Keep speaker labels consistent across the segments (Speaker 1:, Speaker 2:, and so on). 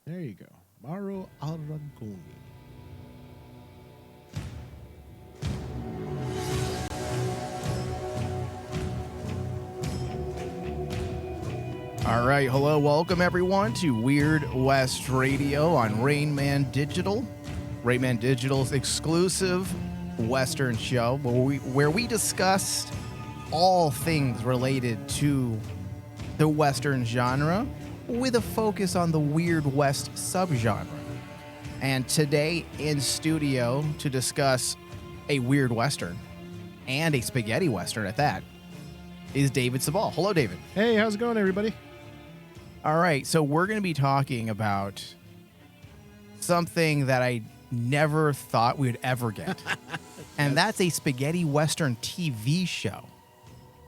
Speaker 1: There you go. Mauro Aragoni.
Speaker 2: All right, hello, welcome everyone to Weird West Radio on Rain Man Digital. Rain Man Digital's exclusive Western show where we discuss all things related to the Western genre with a focus on the Weird West subgenre. And today in studio to discuss a Weird Western and a spaghetti Western at that is David Sabal. Hello, David.
Speaker 1: Hey, how's it going, everybody?
Speaker 2: All right, so we're going to be talking about something that I never thought we would ever get. And that's a spaghetti Western TV show.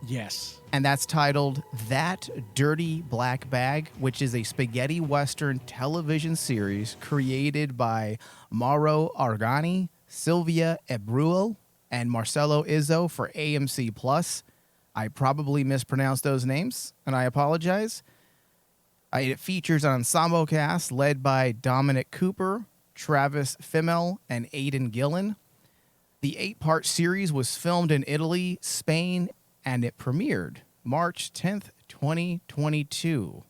Speaker 1: Yes.
Speaker 2: And that's titled That Dirty Black Bag, which is a spaghetti Western television series created by Mauro Aragoni, Silvia Ebruel, and Marcelo Izzo for AMC Plus. I probably mispronounced those names, and I apologize. It features an ensemble cast led by Dominic Cooper, Travis Fimmel, and Aidan Gillen. The 8-part series was filmed in Italy, Spain, and it premiered March 10th, 2022.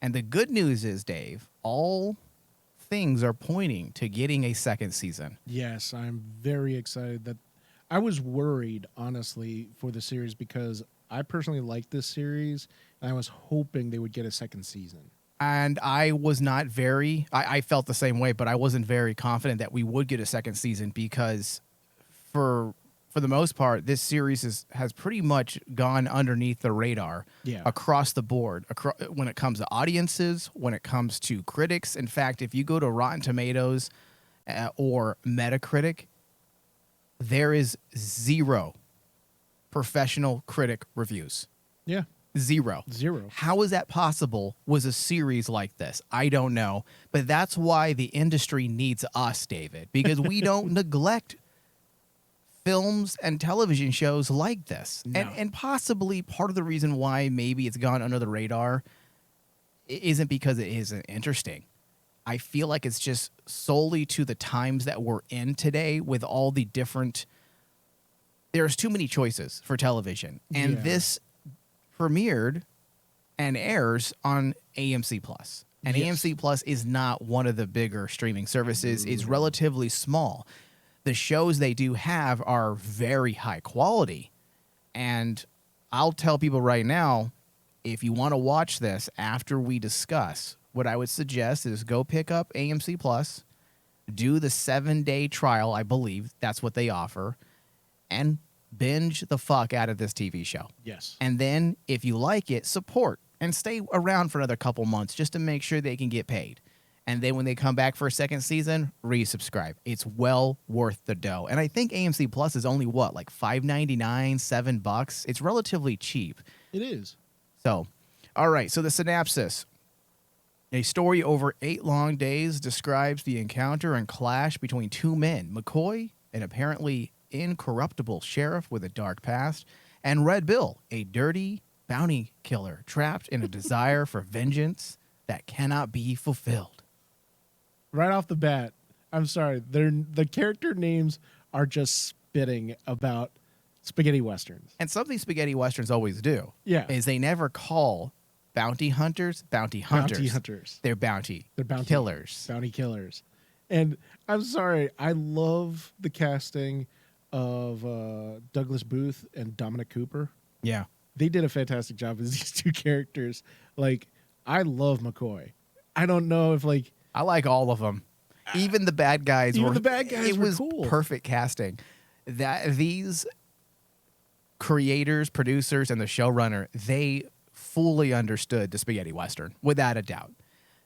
Speaker 2: And the good news is, Dave, all things are pointing to getting a second season.
Speaker 1: Yes, I'm very excited that I was worried, honestly, for the series because I personally like this series, and I was hoping they would get a second season.
Speaker 2: And I was not I felt the same way, but I wasn't very confident that we would get a second season because for the most part, this series has pretty much gone underneath the radar across the board when it comes to audiences, when it comes to critics. In fact, if you go to Rotten Tomatoes or Metacritic, there is zero professional critic reviews.
Speaker 1: Yeah.
Speaker 2: Zero. How is that possible with a series like this? I don't know. But that's why the industry needs us, David, because we don't neglect films and television shows like this.
Speaker 1: No.
Speaker 2: And possibly part of the reason why maybe it's gone under the radar isn't because it isn't interesting. I feel like it's just solely to the times that we're in today with all the different... There's too many choices for television. And this premiered and airs on AMC Plus. And AMC Plus is not one of the bigger streaming services. It's relatively small. The shows they do have are very high quality. And I'll tell people right now, if you want to watch this after we discuss, what I would suggest is go pick up AMC Plus, do the 7-day trial, I believe that's what they offer, and binge the fuck out of this TV show.
Speaker 1: Yes.
Speaker 2: And then if you like it, support and stay around for another couple months just to make sure they can get paid. And then when they come back for a second season, resubscribe. It's well worth the dough. And I think AMC Plus is only what, like $5.99, $7? It's relatively cheap.
Speaker 1: It is.
Speaker 2: So, all right. So the synopsis. A story over 8 long days describes the encounter and clash between two men, McCoy, an apparently incorruptible sheriff with a dark past, and Red Bill, a dirty bounty killer trapped in a desire for vengeance that cannot be fulfilled.
Speaker 1: Right off the bat, I'm sorry, the character names are just spitting about spaghetti westerns.
Speaker 2: And something spaghetti westerns always do is they never call bounty hunters bounty hunters. They're bounty killers.
Speaker 1: Bounty killers. And I'm sorry, I love the casting of Douglas Booth and Dominic Cooper.
Speaker 2: Yeah.
Speaker 1: They did a fantastic job as these two characters. Like, I love McCoy. I don't know if, like...
Speaker 2: I like all of them. Even the bad guys were...
Speaker 1: It
Speaker 2: was
Speaker 1: cool.
Speaker 2: Perfect casting. These creators, producers, and the showrunner, they fully understood the spaghetti western, without a doubt.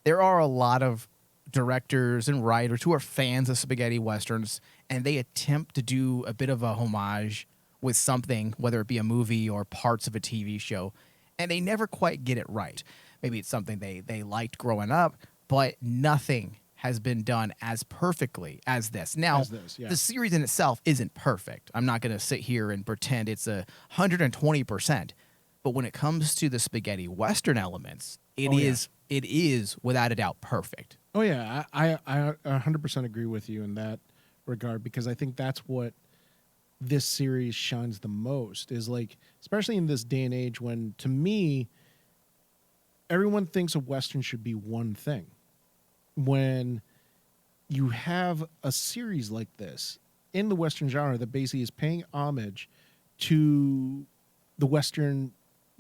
Speaker 2: There are a lot of directors and writers who are fans of spaghetti westerns, and they attempt to do a bit of a homage with something, whether it be a movie or parts of a TV show, and they never quite get it right. Maybe it's something they liked growing up, but nothing has been done as perfectly as this. Now, the series in itself isn't perfect. I'm not going to sit here and pretend it's 120%. But when it comes to the spaghetti western elements, It
Speaker 1: Oh, yeah.
Speaker 2: is it is without a doubt perfect.
Speaker 1: Oh yeah, I 100% agree with you in that regard because I think that's what this series shines the most is like, especially in this day and age when, to me, everyone thinks a western should be one thing. When you have a series like this in the western genre that basically is paying homage to the western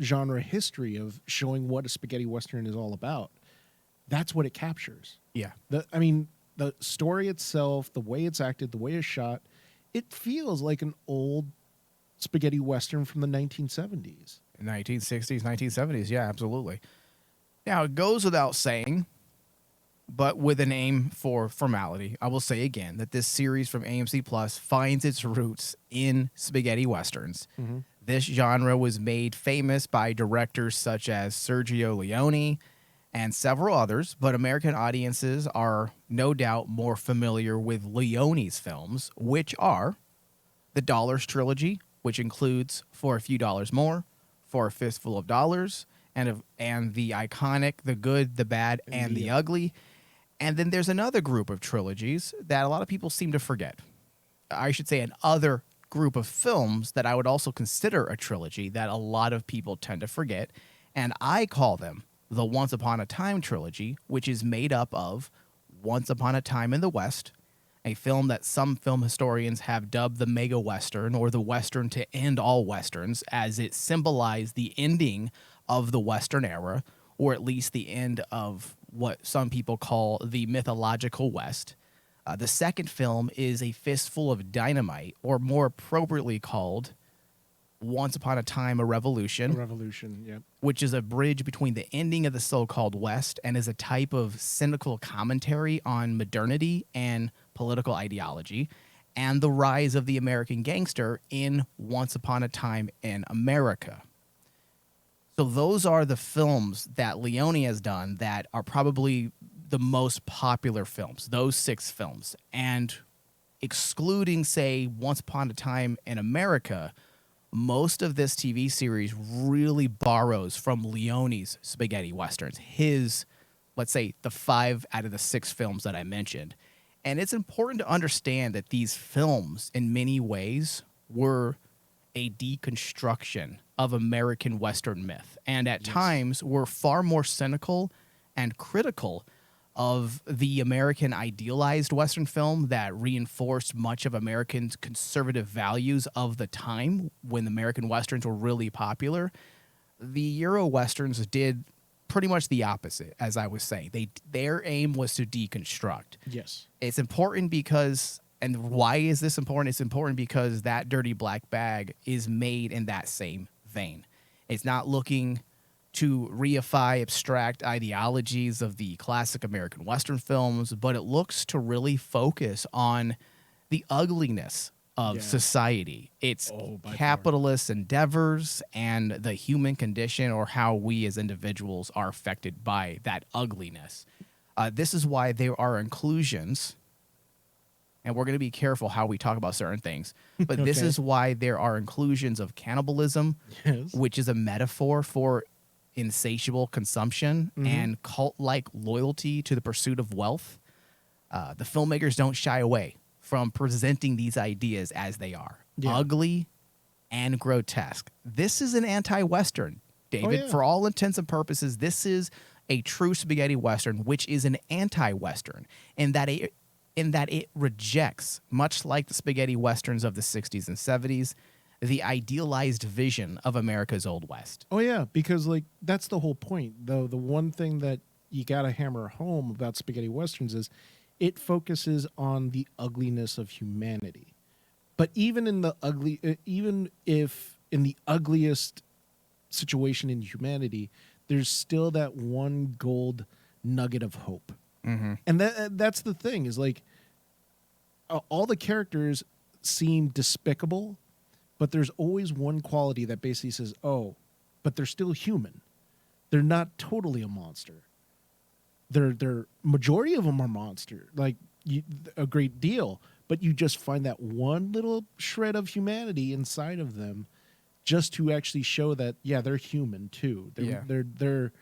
Speaker 1: genre history of showing what a spaghetti western is all about, that's what it captures.
Speaker 2: Yeah.
Speaker 1: I mean, the story itself, the way it's acted, the way it's shot, it feels like an old spaghetti western from the 1970s.
Speaker 2: 1960s, 1970s. Yeah, absolutely. Now, it goes without saying, but with an aim for formality, I will say again that this series from AMC Plus finds its roots in spaghetti westerns.
Speaker 1: Mm-hmm.
Speaker 2: This genre was made famous by directors such as Sergio Leone and several others, but American audiences are no doubt more familiar with Leone's films, which are the Dollars trilogy, which includes For a Few Dollars More, For a Fistful of Dollars, and the iconic The Good, the Bad, and the Ugly. And then there's another group of trilogies that a lot of people seem to forget. I should say an other group of films that I would also consider a trilogy that a lot of people tend to forget, and I call them the Once Upon a Time trilogy, which is made up of Once Upon a Time in the West, a film that some film historians have dubbed the mega western or the western to end all westerns, as it symbolized the ending of the western era, or at least the end of what some people call the mythological West. The second film is A Fistful of Dynamite, or more appropriately called Once Upon a Time, A
Speaker 1: A
Speaker 2: Revolution,
Speaker 1: revolution, yep.
Speaker 2: which is a bridge between the ending of the so-called West and is a type of cynical commentary on modernity and political ideology, and the rise of the American gangster in Once Upon a Time in America. So those are the films that Leone has done that are probably the most popular films, those 6 films. And excluding, say, Once Upon a Time in America, most of this TV series really borrows from Leone's spaghetti westerns, his, let's say, the 5 out of the 6 films that I mentioned. And it's important to understand that these films, in many ways, were a deconstruction of American Western myth, and at times were far more cynical and critical of the American idealized Western film that reinforced much of Americans' conservative values of the time when American Westerns were really popular. The Euro Westerns did pretty much the opposite, as I was saying. Their aim was to deconstruct.
Speaker 1: Yes.
Speaker 2: It's important because, and why is this important? It's important because that Dirty Black Bag is made in that same vein. It's not looking to reify abstract ideologies of the classic American Western films, but it looks to really focus on the ugliness of society. It's
Speaker 1: by
Speaker 2: capitalist endeavors and the human condition, or how we as individuals are affected by that ugliness. This is why there are inclusions, and we're going to be careful how we talk about certain things, but this
Speaker 1: Okay.
Speaker 2: is why there are inclusions of cannibalism,
Speaker 1: Yes.
Speaker 2: which is a metaphor for insatiable consumption and cult-like loyalty to the pursuit of wealth. The filmmakers don't shy away from presenting these ideas as they are, ugly and grotesque. This is an anti-Western, David.
Speaker 1: yeah.
Speaker 2: For all intents and purposes, this is a true spaghetti Western, which is an anti-Western in that it rejects, much like the spaghetti Westerns of the 60s and 70s, the idealized vision of America's Old West.
Speaker 1: Oh yeah, because like that's the whole point. Though the one thing that you gotta hammer home about spaghetti westerns is it focuses on the ugliness of humanity. But even in the ugly, even if in the ugliest situation in humanity, there's still that one gold nugget of hope. And that's the thing is like all the characters seem despicable, but there's always one quality that basically says, "Oh, but they're still human. They're not totally a monster. They're majority of them are monster, like a great deal, but you just find that one little shred of humanity inside of them, just to actually show that they're human too. They're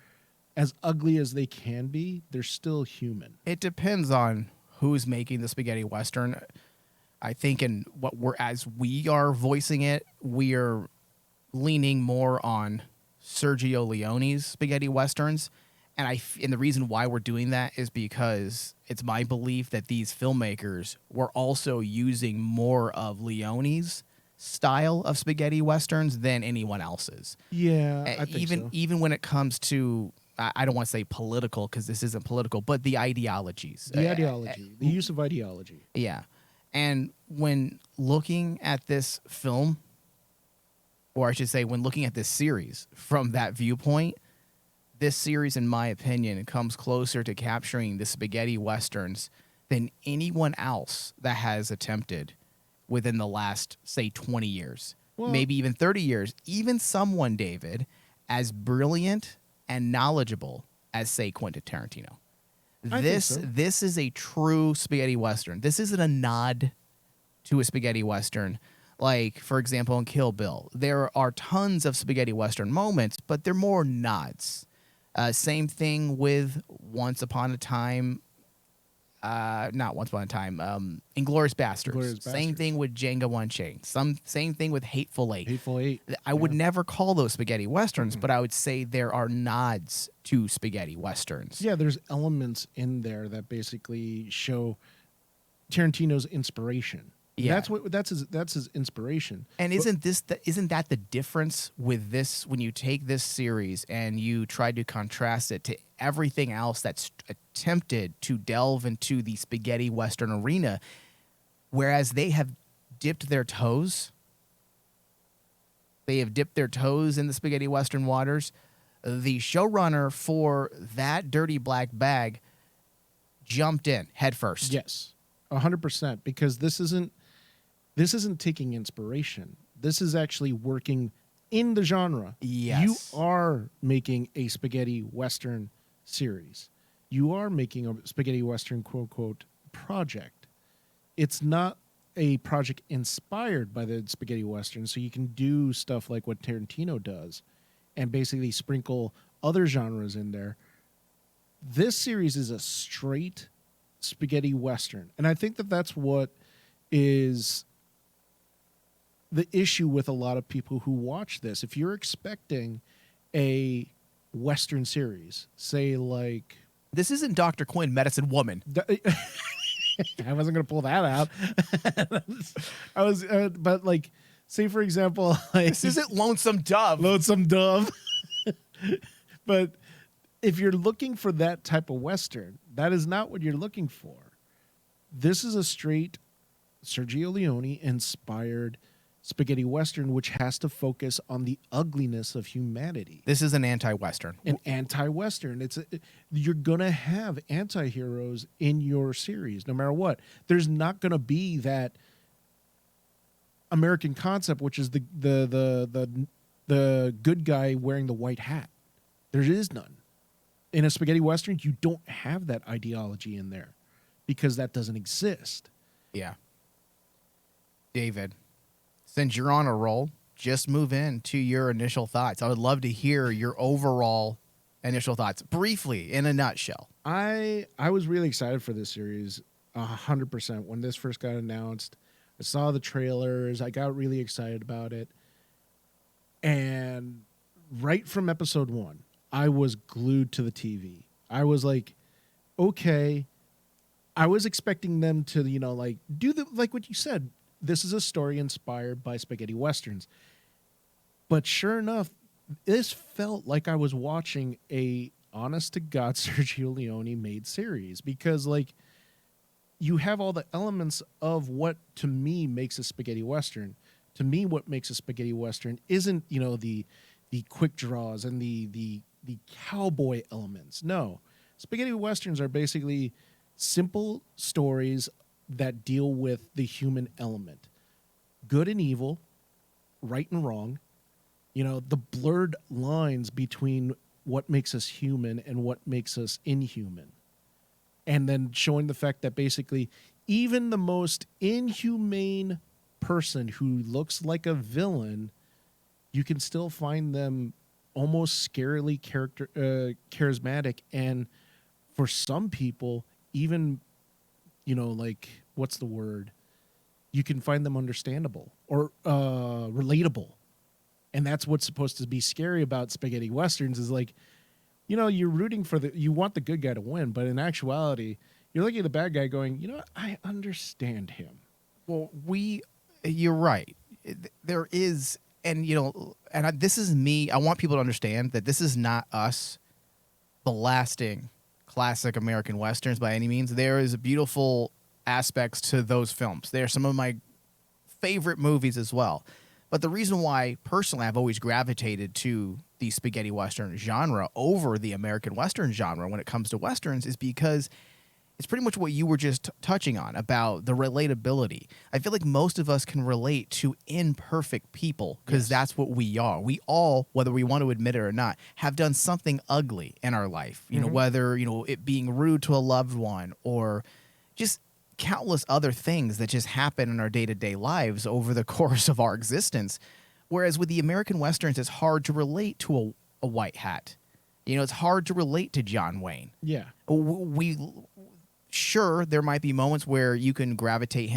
Speaker 1: as ugly as they can be, they're still human.
Speaker 2: It depends on who's making the spaghetti western. I think in what as we are voicing it, we are leaning more on Sergio Leone's spaghetti westerns, and the reason why we're doing that is because it's my belief that these filmmakers were also using more of Leone's style of spaghetti westerns than anyone else's.
Speaker 1: Yeah, I think so.
Speaker 2: Even when it comes to, I don't want to say political because this isn't political, but the ideologies.
Speaker 1: The ideology, the use of ideology.
Speaker 2: Yeah. And when looking at this film, or I should say, when looking at this series from that viewpoint, this series, in my opinion, comes closer to capturing the spaghetti westerns than anyone else that has attempted within the last, say, 20 years,
Speaker 1: Well,
Speaker 2: maybe even 30 years. Even someone, David, as brilliant and knowledgeable as, say, Quentin Tarantino.
Speaker 1: I think so.
Speaker 2: This is a true spaghetti western. This isn't a nod to a spaghetti western. Like, for example, in Kill Bill, there are tons of spaghetti western moments, but they're more nods. Same thing with Once Upon a Time. Not Once Upon a Time. Inglourious Basterds.
Speaker 1: Inglourious
Speaker 2: Same
Speaker 1: Basterds.
Speaker 2: thing with Django Unchained. Same thing with Hateful Eight.
Speaker 1: Hateful Eight.
Speaker 2: I would never call those spaghetti westerns, but I would say there are nods to spaghetti westerns.
Speaker 1: Yeah, there's elements in there that basically show Tarantino's inspiration.
Speaker 2: Yeah.
Speaker 1: That's his inspiration.
Speaker 2: And isn't that the difference with this when you take this series and you try to contrast it to everything else that's attempted to delve into the spaghetti western arena, whereas they have dipped their toes. They have dipped their toes in the spaghetti western waters. The showrunner for that Dirty Black Bag jumped in head first.
Speaker 1: Yes, 100%. Because this isn't taking inspiration. This is actually working in the genre.
Speaker 2: Yes.
Speaker 1: You are making a spaghetti western series. You are making a spaghetti western quote unquote project. It's not a project inspired by the spaghetti western, so you can do stuff like what Tarantino does and basically sprinkle other genres in there. This series is a straight spaghetti western, and I think that that's what is the issue with a lot of people who watch this. If you're expecting a western series, say like
Speaker 2: This isn't Dr. Quinn, Medicine Woman.
Speaker 1: I wasn't going to pull that out. I was, but like, say for example, like,
Speaker 2: This isn't Lonesome Dove.
Speaker 1: Lonesome Dove. But if you're looking for that type of western, that is not what you're looking for. This is a straight Sergio Leone inspired spaghetti western, which has to focus on the ugliness of humanity.
Speaker 2: This is an anti-Western.
Speaker 1: An anti-western. You're gonna have anti-heroes in your series, no matter what. There's not gonna be that American concept, which is the good guy wearing the white hat. There is none. In a spaghetti western, you don't have that ideology in there because that doesn't exist.
Speaker 2: Yeah. David, since you're on a roll, just move into your initial thoughts. I would love to hear your overall initial thoughts, briefly, in a nutshell.
Speaker 1: I was really excited for this series, 100%. When this first got announced, I saw the trailers. I got really excited about it. And right from episode 1, I was glued to the TV. I was like, okay. I was expecting them to, do like what you said. This is a story inspired by spaghetti westerns. But sure enough, this felt like I was watching a honest to God Sergio Leone made series, because like you have all the elements of what to me makes a spaghetti western. To me, what makes a spaghetti western isn't, the quick draws and the cowboy elements. No. Spaghetti westerns are basically simple stories that deal with the human element. Good and evil, right and wrong, the blurred lines between what makes us human and what makes us inhuman. And then showing the fact that basically even the most inhumane person who looks like a villain, you can still find them almost scarily charismatic, and for some people, even, like, what's the word? You can find them understandable or relatable. And that's what's supposed to be scary about spaghetti westerns is like, you're rooting for you want the good guy to win, but in actuality, you're looking at the bad guy going, I understand him.
Speaker 2: Well, you're right. There is, and this is me. I want people to understand that this is not us blasting classic American westerns by any means. There is beautiful aspects to those films. They're some of my favorite movies as well. But the reason why, personally, I've always gravitated to the spaghetti western genre over the American western genre when it comes to westerns is because it's pretty much what you were just touching on about the relatability. I feel like most of us can relate to imperfect people because
Speaker 1: Yes.
Speaker 2: that's what we are. We all, whether we want to admit it or not, have done something ugly in our life. Whether, it being rude to a loved one or just countless other things that just happen in our day-to-day lives over the course of our existence. Whereas with the American westerns, it's hard to relate to a white hat. It's hard to relate to John Wayne.
Speaker 1: Yeah.
Speaker 2: Sure, there might be moments where you can gravitate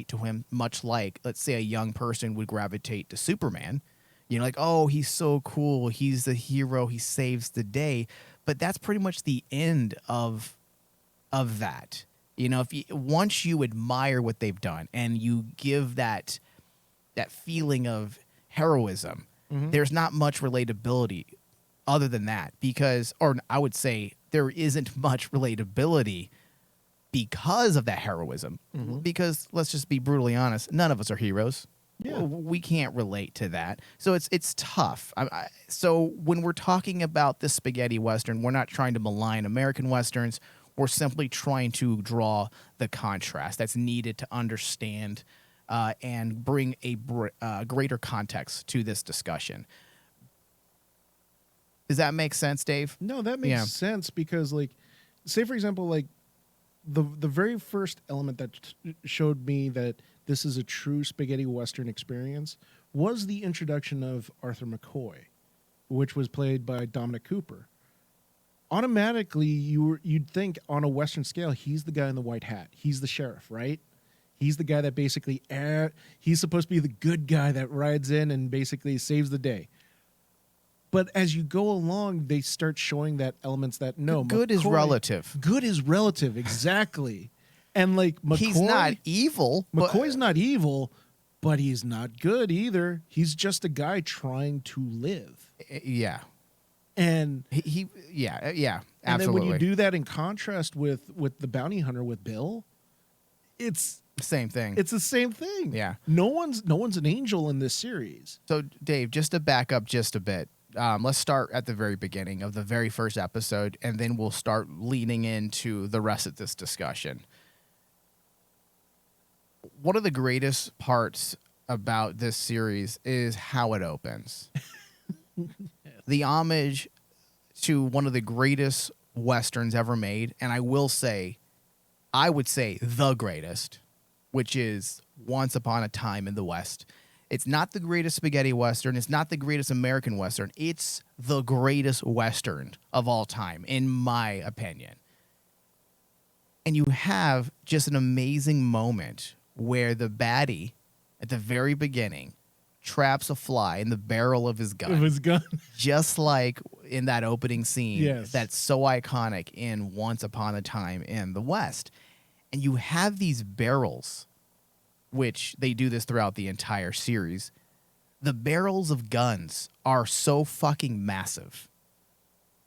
Speaker 2: to him, much like, let's say, a young person would gravitate to Superman. Like, oh, he's so cool. He's the hero. He saves the day. But that's pretty much the end of that. Once you admire what they've done and you give that feeling of heroism, there's not much relatability other than that or I would say there isn't much relatability because of that heroism. Because let's just be brutally honest, none of us are heroes.
Speaker 1: Yeah.
Speaker 2: We can't relate to that. So it's tough. So when we're talking about this spaghetti western, we're not trying to malign American westerns. We're simply trying to draw the contrast that's needed to understand and bring a greater context to this discussion. Does that make sense, Dave?
Speaker 1: No, that makes sense because, like, say for example, like the very first element that showed me that this is a true spaghetti western experience was the introduction of Arthur McCoy, which was played by Dominic Cooper. Automatically, you'd think on a western scale, he's the guy in the white hat. He's the sheriff, right? He's the guy that basically he's supposed to be the good guy that rides in and basically saves the day. But as you go along, they start showing that elements that no,
Speaker 2: good is relative.
Speaker 1: Good is relative, exactly. And like McCoy,
Speaker 2: he's not evil.
Speaker 1: McCoy's not evil, but he's not good either. He's just a guy trying to live.
Speaker 2: Yeah.
Speaker 1: And
Speaker 2: absolutely.
Speaker 1: And then when you do that in contrast with the bounty hunter with Bill, it's
Speaker 2: same thing.
Speaker 1: It's the same thing.
Speaker 2: Yeah.
Speaker 1: No one's an angel in this series.
Speaker 2: So Dave, just to back up just a bit, let's start at the very beginning of the very first episode, and then we'll start leaning into the rest of this discussion. One of the greatest parts about this series is how it opens. The homage to one of the greatest westerns ever made, and I would say the greatest, which is Once Upon a Time in the West. It's not the greatest spaghetti western. It's not the greatest American western. It's the greatest western of all time, in my opinion. And you have just an amazing moment where the baddie, at the very beginning, traps a fly in the barrel of his gun. Just like in that opening scene.
Speaker 1: Yes.
Speaker 2: That's so iconic in Once Upon a Time in the West. And you have these barrels, which they do this throughout the entire series. The barrels of guns are so fucking massive.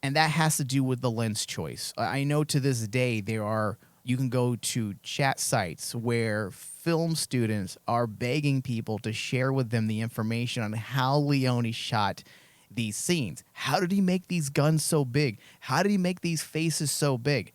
Speaker 2: And that has to do with the lens choice. I know to this day you can go to chat sites where film students are begging people to share with them the information on how Leone shot these scenes. How did he make these guns so big? How did he make these faces so big?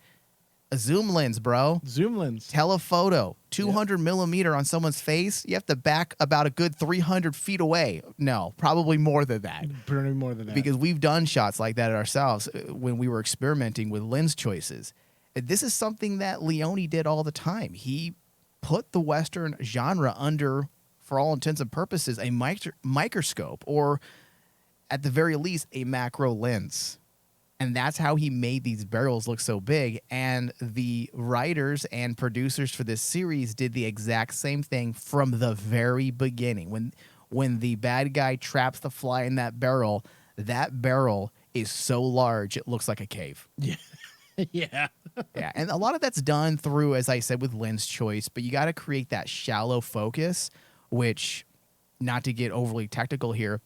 Speaker 2: A zoom lens, bro.
Speaker 1: Zoom lens.
Speaker 2: Telephoto. 200 millimeter on someone's face. You have to back about a good 300 feet away. No, probably more than that.
Speaker 1: Probably more than that.
Speaker 2: Because we've done shots like that ourselves when we were experimenting with lens choices. This is something that Leone did all the time. He put the Western genre under, for all intents and purposes, a microscope, or at the very least, a macro lens. And that's how he made these barrels look so big. And the writers and producers for this series did the exact same thing from the very beginning. When the bad guy traps the fly in that barrel is so large it looks like a cave.
Speaker 1: Yeah. Yeah.
Speaker 2: Yeah, and a lot of that's done through, as I said, with lens choice, but you got to create that shallow focus, which, not to get overly technical here,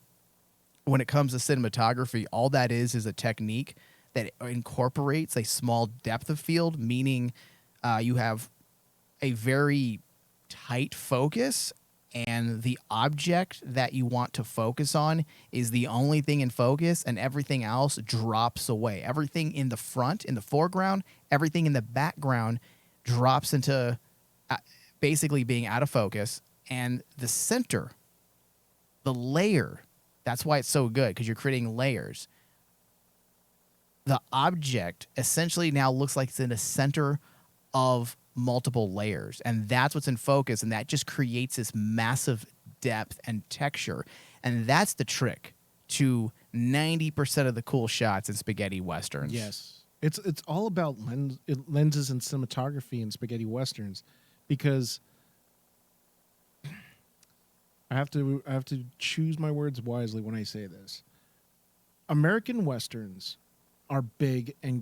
Speaker 2: when it comes to cinematography, all that is a technique that incorporates a small depth of field, meaning you have a very tight focus, and the object that you want to focus on is the only thing in focus, and everything else drops away. Everything in the front, in the foreground, everything in the background drops into basically being out of focus, and the center, the layer, that's why it's so good, because you're creating layers. The object essentially now looks like it's in the center of multiple layers, and that's what's in focus, and that just creates this massive depth and texture. And that's the trick to 90% of the cool shots in spaghetti westerns.
Speaker 1: Yes. It's all about lenses and cinematography in spaghetti westerns, because I have to choose my words wisely when I say this. American westerns are big and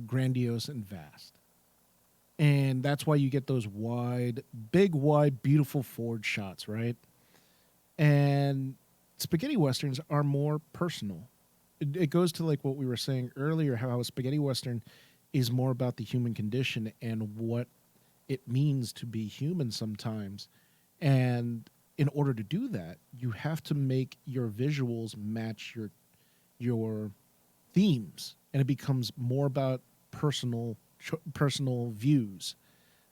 Speaker 1: grandiose and vast. And that's why you get those big, wide, beautiful forward shots, right? And spaghetti westerns are more personal. It goes to like what we were saying earlier, how a spaghetti western is more about the human condition and what it means to be human sometimes. And in order to do that, you have to make your visuals match your themes, and it becomes more about personal views.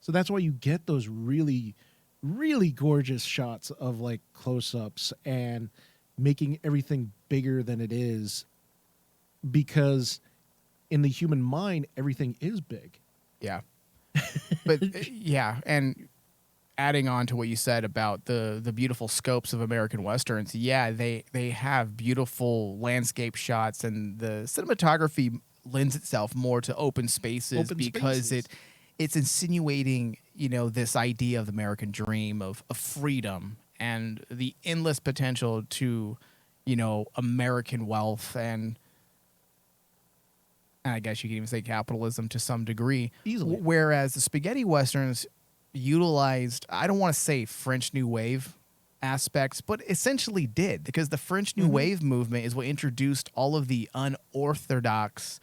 Speaker 1: So that's why you get those really, really gorgeous shots of like close-ups and making everything bigger than it is, because in the human mind, everything is big.
Speaker 2: Yeah. But yeah, and adding on to what you said about the beautiful scopes of American westerns, yeah, they have beautiful landscape shots, and the cinematography lends itself more to open spaces because it's insinuating, this idea of the American dream of freedom and the endless potential to, American wealth, and I guess you could even say capitalism to some degree.
Speaker 1: Easily.
Speaker 2: Whereas the spaghetti westerns utilized, I don't want to say French New Wave aspects, but essentially did, because the French New Wave movement is what introduced all of the unorthodox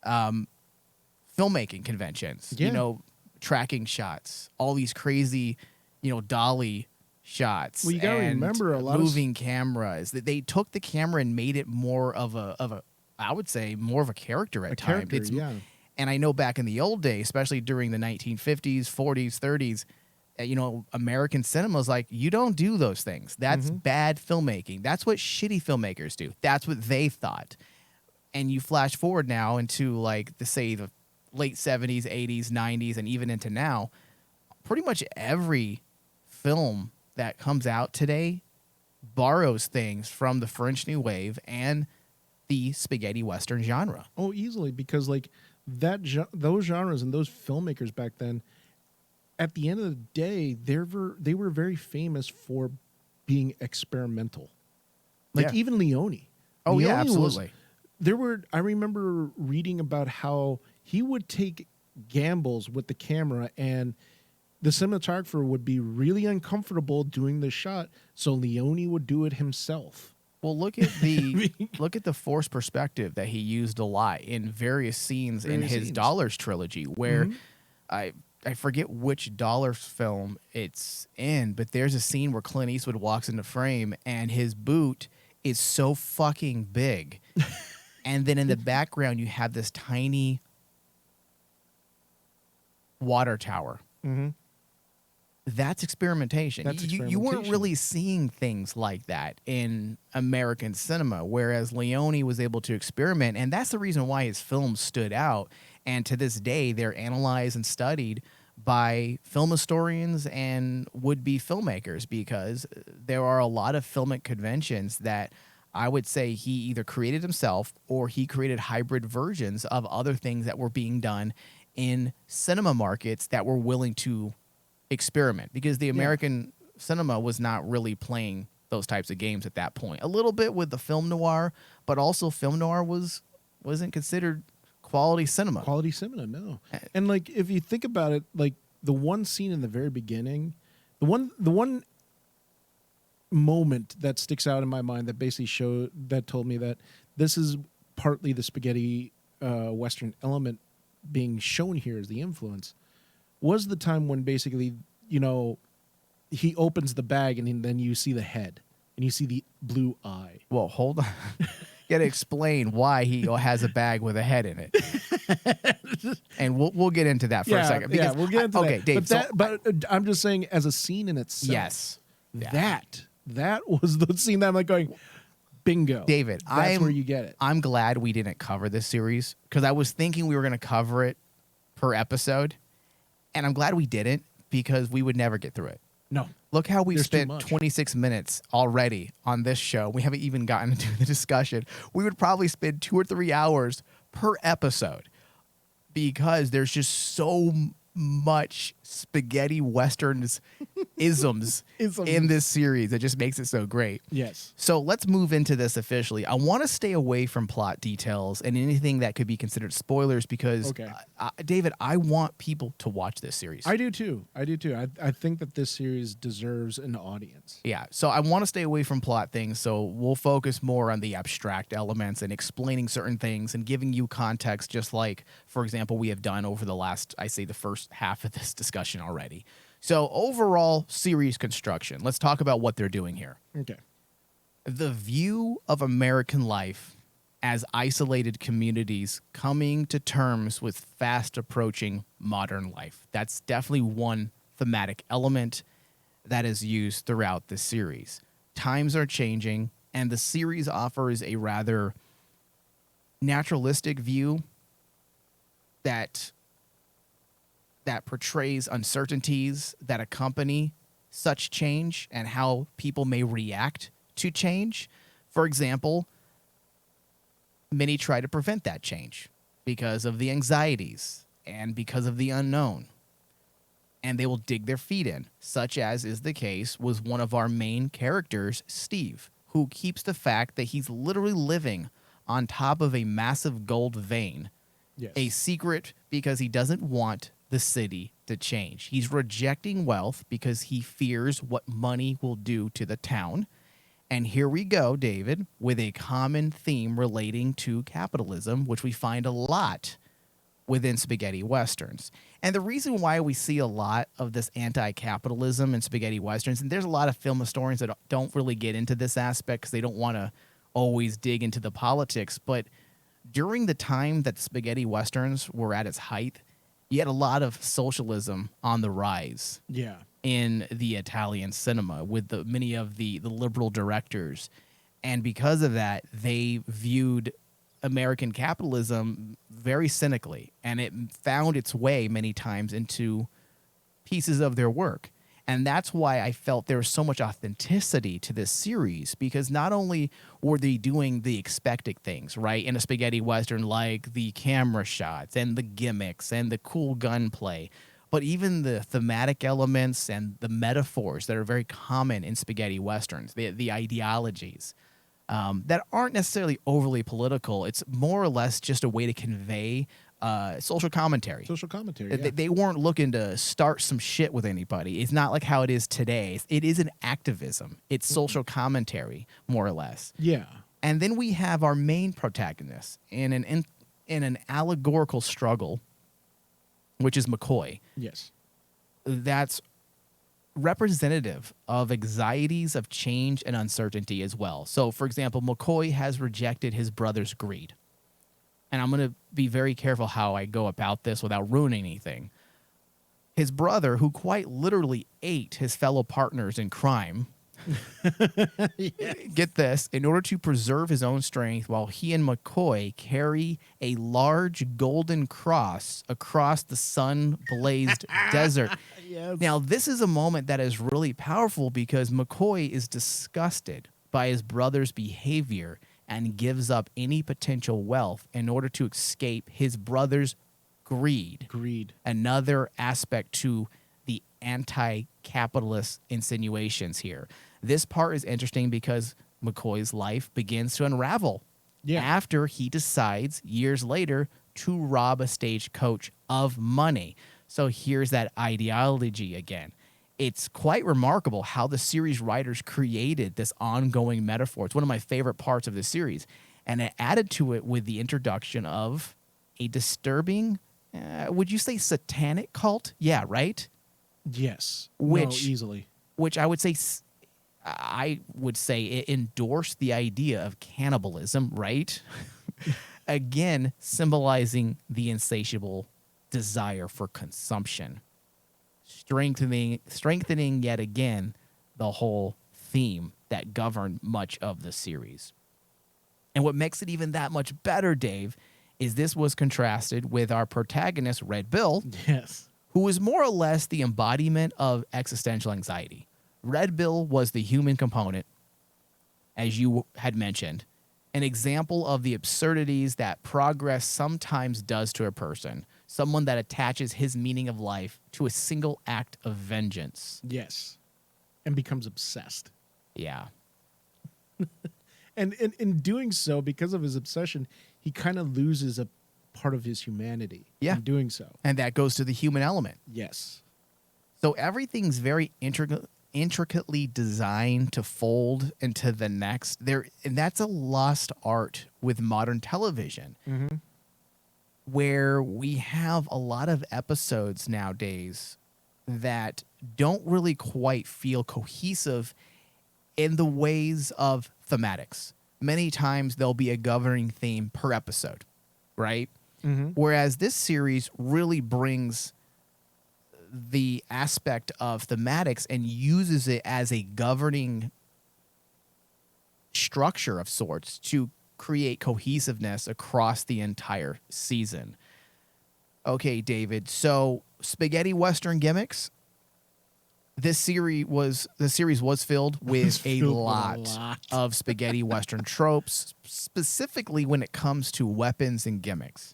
Speaker 2: filmmaking conventions.
Speaker 1: Yeah.
Speaker 2: Tracking shots, all these crazy, dolly shots.
Speaker 1: Well, you gotta
Speaker 2: and
Speaker 1: remember a lot of
Speaker 2: moving cameras. They took the camera and made it more of a I would say more of a character at times.
Speaker 1: Yeah.
Speaker 2: And I know back in the old days, especially during the 1950s, 40s, 30s, American cinema is like, you don't do those things. That's bad filmmaking. That's what shitty filmmakers do. That's what they thought. And you flash forward now into like the late 70s, 80s, 90s, and even into now, pretty much every film that comes out today borrows things from the French New Wave and the spaghetti western genre.
Speaker 1: Oh, easily, because like those genres and those filmmakers back then, at the end of the day, they were very famous for being experimental. Like even Leone.
Speaker 2: Oh, yeah,
Speaker 1: Leone
Speaker 2: absolutely.
Speaker 1: I remember reading about how he would take gambles with the camera, and the cinematographer would be really uncomfortable doing the shot, so Leone would do it himself.
Speaker 2: Well, look at the forced perspective that he used a lot in various scenes in his Dollars trilogy, where I forget which Dollars film it's in, but there's a scene where Clint Eastwood walks into frame and his boot is so fucking big. And then in the background, you have this tiny water tower. That's experimentation. You weren't really seeing things like that in American cinema, whereas Leone was able to experiment, and that's the reason why his films stood out. And to this day, they're analyzed and studied by film historians and would-be filmmakers, because there are a lot of filmic conventions that I would say he either created himself or he created hybrid versions of other things that were being done in cinema markets that were willing to experiment, because the American cinema was not really playing those types of games at that point. A little bit with the film noir, but also film noir wasn't considered quality cinema.
Speaker 1: Quality cinema, no. And like if you think about it, like the one scene in the very beginning, the one moment that sticks out in my mind that basically told me that this is partly the spaghetti Western element being shown here as the influence, was the time when basically, you know, he opens the bag and then you see the head and you see the blue eye.
Speaker 2: Well, hold on. You got to explain why he has a bag with a head in it, and we'll get into that for a second.
Speaker 1: Because we'll get into that.
Speaker 2: Okay, Dave.
Speaker 1: But I'm just saying, as a scene in itself,
Speaker 2: yes,
Speaker 1: that was the scene that I'm like going, bingo,
Speaker 2: David.
Speaker 1: That's where you get it.
Speaker 2: I'm glad we didn't cover this series because I was thinking we were going to cover it per episode, and I'm glad we didn't because we would never get through it.
Speaker 1: No.
Speaker 2: Look how we
Speaker 1: There's too
Speaker 2: spent
Speaker 1: much.
Speaker 2: 26 minutes already on this show. We haven't even gotten into the discussion. We would probably spend 2 or 3 hours per episode because there's just so much spaghetti westerns isms in this series. It just makes it so great.
Speaker 1: Yes.
Speaker 2: So let's move into this officially. I want to stay away from plot details and anything that could be considered spoilers because, David, I want people to watch this series.
Speaker 1: I do too. I think that this series deserves an audience.
Speaker 2: Yeah. So I want to stay away from plot things. So we'll focus more on the abstract elements and explaining certain things and giving you context, just like, for example, we have done over the last, I say, the first half of this discussion already. So overall series construction, let's talk about what they're doing here.
Speaker 1: Okay.
Speaker 2: The view of American life as isolated communities coming to terms with fast approaching modern life. That's definitely one thematic element that is used throughout the series. Times are changing, and the series offers a rather naturalistic view that portrays uncertainties that accompany such change and how people may react to change. For example, many try to prevent that change because of the anxieties and because of the unknown. And they will dig their feet in, such as is the case with one of our main characters, Steve, who keeps the fact that he's literally living on top of a massive gold vein, a secret because he doesn't want the city to change. He's rejecting wealth because he fears what money will do to the town. And here we go, David, with a common theme relating to capitalism, which we find a lot within spaghetti westerns. And the reason why we see a lot of this anti-capitalism in spaghetti westerns, and there's a lot of film historians that don't really get into this aspect because they don't want to always dig into the politics, but during the time that spaghetti westerns were at its height, you had a lot of socialism on the rise in the Italian cinema with many of the liberal directors. And because of that, they viewed American capitalism very cynically, and it found its way many times into pieces of their work. And that's why I felt there was so much authenticity to this series, because not only were they doing the expected things, right, in a spaghetti western, like the camera shots and the gimmicks and the cool gunplay, but even the thematic elements and the metaphors that are very common in spaghetti westerns, the ideologies that aren't necessarily overly political. It's more or less just a way to convey social commentary. They weren't looking to start some shit with anybody. It's not like how it is today. It is an activism. It's social commentary, more or less.
Speaker 1: Yeah.
Speaker 2: And then we have our main protagonist in an allegorical struggle, which is McCoy.
Speaker 1: Yes.
Speaker 2: That's representative of anxieties of change and uncertainty as well. So, for example, McCoy has rejected his brother's greed. And I'm going to be very careful how I go about this without ruining anything. His brother, who quite literally ate his fellow partners in crime, get this, in order to preserve his own strength while he and McCoy carry a large golden cross across the sun-blazed desert. Yes. Now, this is a moment that is really powerful because McCoy is disgusted by his brother's behavior and gives up any potential wealth in order to escape his brother's greed.
Speaker 1: Greed.
Speaker 2: Another aspect to the anti-capitalist insinuations here. This part is interesting because McCoy's life begins to unravel after he decides years later to rob a stagecoach of money. So here's that ideology again. It's quite remarkable how the series writers created this ongoing metaphor. It's one of my favorite parts of the series. And it added to it with the introduction of a disturbing, would you say satanic cult? Yeah, right?
Speaker 1: Yes. Easily.
Speaker 2: Which I would say it endorsed the idea of cannibalism, right? Again, symbolizing the insatiable desire for consumption. Strengthening yet again the whole theme that governed much of the series. And what makes it even that much better, Dave, is this was contrasted with our protagonist, Red Bill,
Speaker 1: Yes,
Speaker 2: who is more or less the embodiment of existential anxiety. Red Bill was the human component, as you had mentioned, an example of the absurdities that progress sometimes does to a person, someone that attaches his meaning of life to a single act of vengeance.
Speaker 1: yes, and becomes obsessed.
Speaker 2: Yeah.
Speaker 1: And in doing so, because of his obsession, he kind of loses a part of his humanity in doing so.
Speaker 2: And that goes to the human element.
Speaker 1: Yes.
Speaker 2: So everything's very intricately designed to fold into the next. And that's a lost art with modern television, where we have a lot of episodes nowadays that don't really quite feel cohesive in the ways of thematics. Many times there'll be a governing theme per episode, right? Whereas this series really brings the aspect of thematics and uses it as a governing structure of sorts to create cohesiveness across the entire season. Okay, David, so spaghetti western gimmicks. The series was filled with a lot of spaghetti western tropes, specifically when it comes to weapons and gimmicks.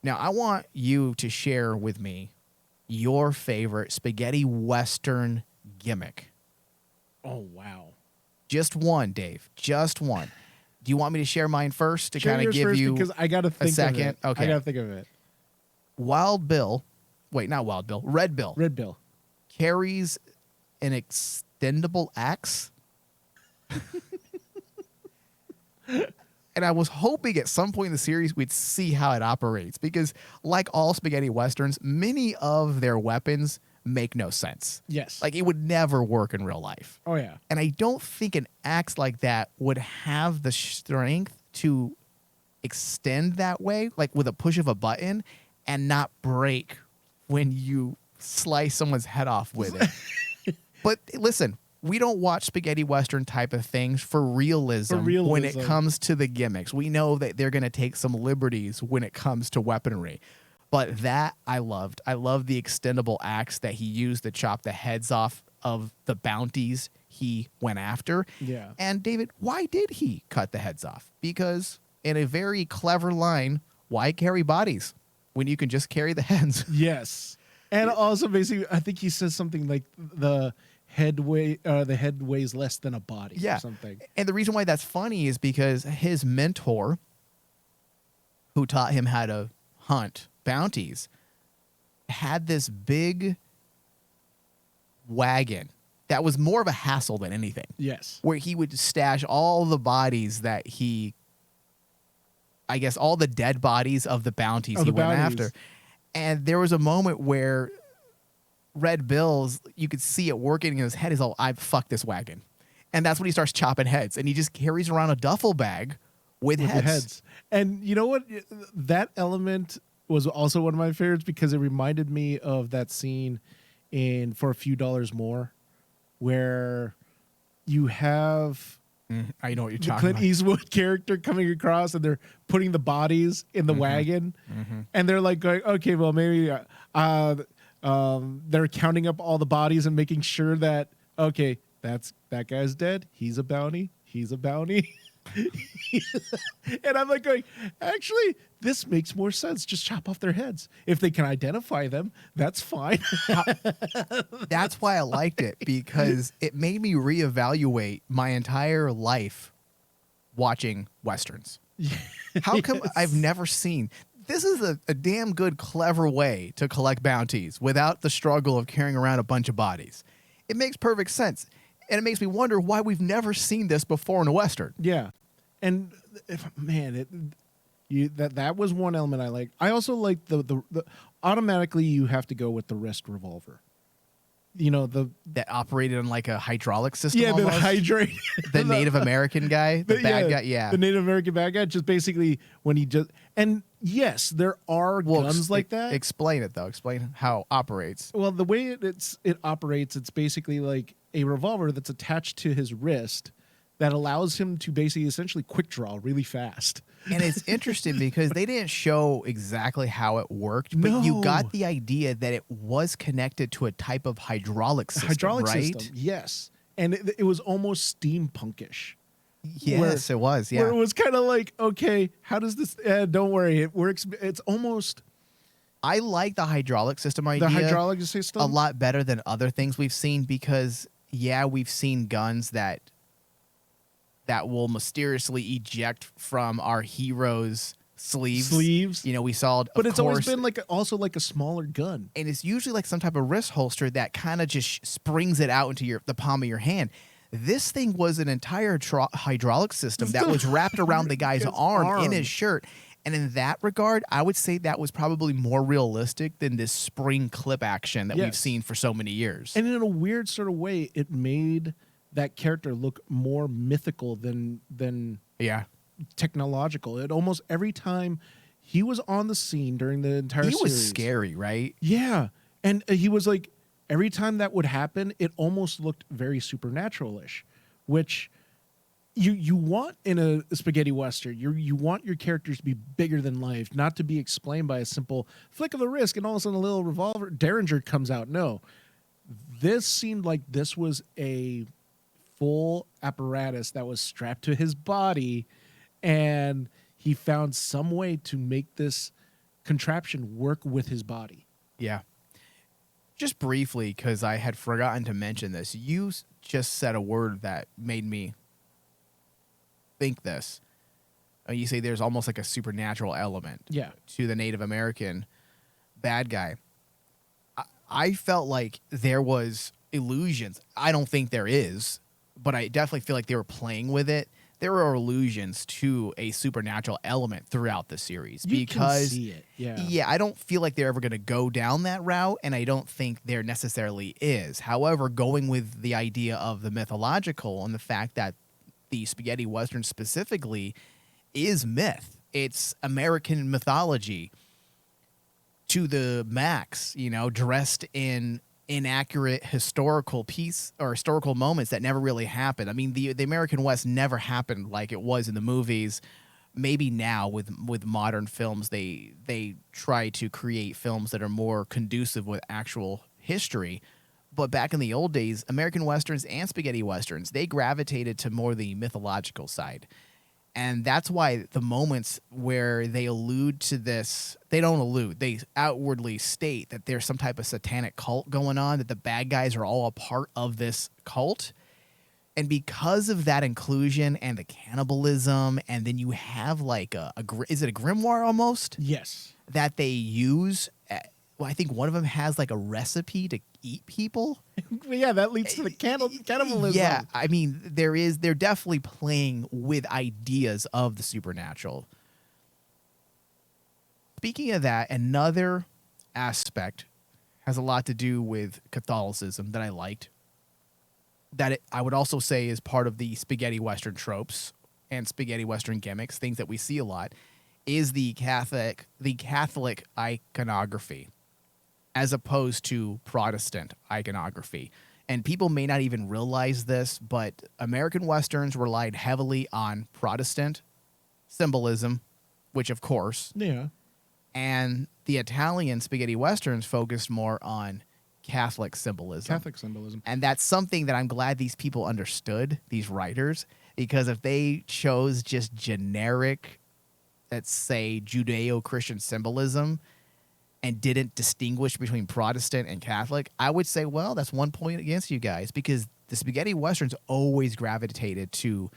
Speaker 2: Now, I want you to share with me your favorite spaghetti western gimmick.
Speaker 1: Oh, wow.
Speaker 2: Just one, Dave. Just one. Do you want me to share mine first to kind of give you
Speaker 1: because I gotta think
Speaker 2: a second?
Speaker 1: Of it.
Speaker 2: Okay.
Speaker 1: I gotta think of it.
Speaker 2: Red Bill
Speaker 1: Red Bill
Speaker 2: carries an extendable axe. And I was hoping at some point in the series we'd see how it operates, because like all spaghetti westerns, many of their weapons make no sense.
Speaker 1: Yes.
Speaker 2: Like it would never work in real life.
Speaker 1: Oh, yeah.
Speaker 2: And I don't think an axe like that would have the strength to extend that way, like with a push of a button, and not break when you slice someone's head off with it. But listen, we don't watch spaghetti western type of things for realism when it comes to the gimmicks. We know that they're going to take some liberties when it comes to weaponry. But that I loved. I love the extendable axe that he used to chop the heads off of the bounties he went after.
Speaker 1: Yeah.
Speaker 2: And David, why did he cut the heads off? Because in a very clever line, why carry bodies when you can just carry the heads?
Speaker 1: Yes. And also basically, I think he says something like the head weighs less than a body or something.
Speaker 2: And the reason why that's funny is because his mentor, who taught him how to hunt bounties, had this big wagon that was more of a hassle than anything.
Speaker 1: Yes.
Speaker 2: Where he would stash all the bodies that all the dead bodies of the bounties he went after. And there was a moment where Red Bill's, you could see it working in his head. He's all, I fuck this wagon. And that's when he starts chopping heads. And he just carries around a duffel bag with heads.
Speaker 1: And you know what? That element was also one of my favorites because it reminded me of that scene in For a Few Dollars More, where you have
Speaker 2: I know what you're
Speaker 1: the
Speaker 2: talking
Speaker 1: Clint
Speaker 2: about.
Speaker 1: Eastwood character coming across, and they're putting the bodies in the wagon, and they're like going, okay, well maybe they're counting up all the bodies and making sure that, okay, that guy's dead. He's a bounty. He's a bounty. And I'm like going, actually, this makes more sense. Just chop off their heads. If they can identify them, that's fine.
Speaker 2: That's why I liked it, because it made me reevaluate my entire life watching Westerns. How come I've never seen... This is a damn good, clever way to collect bounties without the struggle of carrying around a bunch of bodies. It makes perfect sense. And it makes me wonder why we've never seen this before in a Western.
Speaker 1: Yeah. And that was one element I liked. I also like the automatically you have to go with the wrist revolver. You know,
Speaker 2: That operated on like a hydraulic system.
Speaker 1: yeah, the
Speaker 2: almost.
Speaker 1: hydrate.
Speaker 2: The Native American guy, the bad guy. Yeah.
Speaker 1: The Native American bad guy. Just basically when he just, and yes, there are guns like that.
Speaker 2: Explain it though. Explain how it operates.
Speaker 1: Well, the way it operates, it's basically like a revolver that's attached to his wrist that allows him to basically essentially quick draw really fast.
Speaker 2: And it's interesting because they didn't show exactly how it worked, but you got the idea that it was connected to a type of hydraulic system, right?
Speaker 1: Yes. And it was almost steampunkish.
Speaker 2: Yes, it was. Yeah.
Speaker 1: Where it was kind of like, okay, how does this, don't worry, it works. It's almost...
Speaker 2: I like the hydraulic system idea.
Speaker 1: The hydraulic system?
Speaker 2: A lot better than other things we've seen because, yeah, we've seen guns that will mysteriously eject from our heroes' sleeves. You know, we saw,
Speaker 1: but it's always been also like a smaller gun,
Speaker 2: and it's usually like some type of wrist holster that kind of just springs it out into the palm of your hand. This thing was an entire hydraulic system that was wrapped around the guy's arm in his shirt. And in that regard, I would say that was probably more realistic than this spring clip action that we've seen for so many years.
Speaker 1: And in a weird sort of way, it made that character look more mythical than technological. It almost every time he was on the scene during the entire series,
Speaker 2: he was scary, right?
Speaker 1: Yeah, and he was like every time that would happen, it almost looked very supernatural-ish, which you want in a spaghetti western. You want your characters to be bigger than life, not to be explained by a simple flick of the wrist and all of a sudden a little revolver derringer comes out. No, this seemed like this was a full apparatus that was strapped to his body, and he found some way to make this contraption work with his body.
Speaker 2: Yeah. Just briefly, because I had forgotten to mention this, you just said a word that made me think this. You say there's almost like a supernatural element to the Native American bad guy. I felt like there was illusions. I don't think there is, but I definitely feel like they were playing with it. There are allusions to a supernatural element throughout the series because
Speaker 1: you can see it.
Speaker 2: I don't feel like they're ever going to go down that route, and I don't think there necessarily is. However, going with the idea of the mythological and the fact that the spaghetti western specifically is myth. It's American mythology to the max, you know, dressed in inaccurate historical moments that never really happened. I mean, the American West never happened like it was in the movies. Maybe now with modern films, they try to create films that are more conducive with actual history. But back in the old days, American Westerns and spaghetti Westerns, they gravitated to more the mythological side. And that's why the moments where they allude to this, they don't allude, they outwardly state that there's some type of satanic cult going on, that the bad guys are all a part of this cult. And because of that inclusion and the cannibalism, and then you have like is it a grimoire almost?
Speaker 1: Yes.
Speaker 2: That they use. Well, I think one of them has like a recipe to eat people.
Speaker 1: Yeah, that leads to the cannibalism.
Speaker 2: Yeah, I mean, they're definitely playing with ideas of the supernatural. Speaking of that, another aspect has a lot to do with Catholicism that I liked. I would also say is part of the spaghetti western tropes and spaghetti western gimmicks, things that we see a lot, is the Catholic iconography, as opposed to Protestant iconography. And people may not even realize this, but American Westerns relied heavily on Protestant symbolism, which of course.
Speaker 1: Yeah.
Speaker 2: And the Italian spaghetti Westerns focused more on Catholic symbolism.
Speaker 1: Catholic symbolism.
Speaker 2: And that's something that I'm glad these people understood, these writers, because if they chose just generic, let's say, Judeo-Christian symbolism and didn't distinguish between Protestant and Catholic, I would say, well, that's 1 point against you guys, because the spaghetti westerns always gravitated to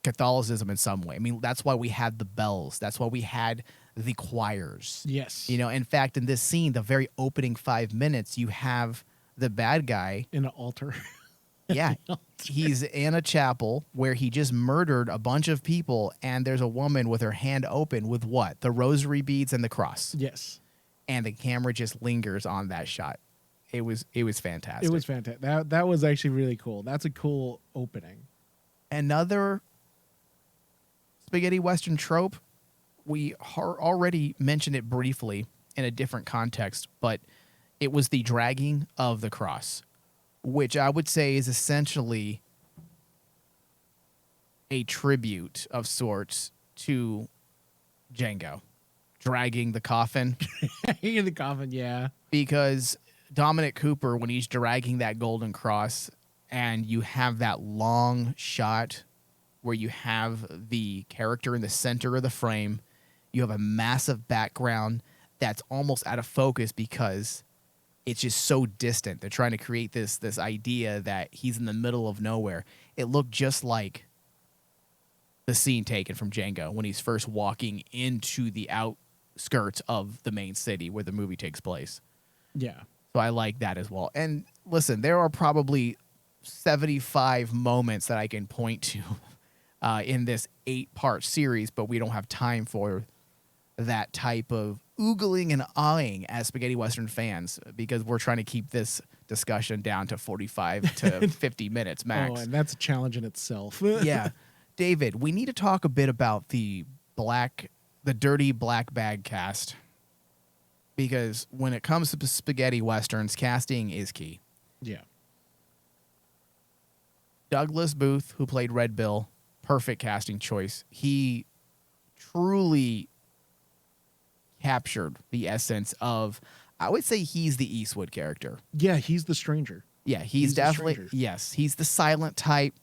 Speaker 2: Catholicism in some way. I mean, that's why we had the bells. That's why we had the choirs.
Speaker 1: Yes.
Speaker 2: You know, in fact, in this scene, the very opening 5 minutes, you have the bad guy.
Speaker 1: In an altar.
Speaker 2: Yeah. He's in a chapel where he just murdered a bunch of people, and there's a woman with her hand open with what? The rosary beads and the cross.
Speaker 1: Yes.
Speaker 2: And the camera just lingers on that shot. It was fantastic.
Speaker 1: It was fantastic. That was actually really cool. That's a cool opening.
Speaker 2: Another spaghetti western trope, we already mentioned it briefly in a different context, but it was the dragging of the cross, which I would say is essentially a tribute of sorts to Django, dragging the coffin.
Speaker 1: In the coffin, yeah.
Speaker 2: Because Dominic Cooper, when he's dragging that golden cross, and you have that long shot where you have the character in the center of the frame, you have a massive background that's almost out of focus because it's just so distant. They're trying to create this idea that he's in the middle of nowhere. It looked just like the scene taken from Django when he's first walking into the outskirts of the main city where the movie takes place.
Speaker 1: Yeah.
Speaker 2: So I like that as well. And listen, there are probably 75 moments that I can point to in this 8-part series, but we don't have time for that type of oogling and awing as spaghetti western fans because we're trying to keep this discussion down to 45 to 50 minutes max.
Speaker 1: Oh, and that's a challenge in itself.
Speaker 2: Yeah. David, we need to talk a bit about the dirty black bag cast, because when it comes to spaghetti westerns, casting is key.
Speaker 1: Yeah.
Speaker 2: Douglas Booth, who played Red Bill, perfect casting choice. He truly captured the essence of, I would say he's the Eastwood character.
Speaker 1: Yeah, he's the stranger.
Speaker 2: Yeah, he's
Speaker 1: the
Speaker 2: definitely,
Speaker 1: stranger.
Speaker 2: yes, he's the silent type.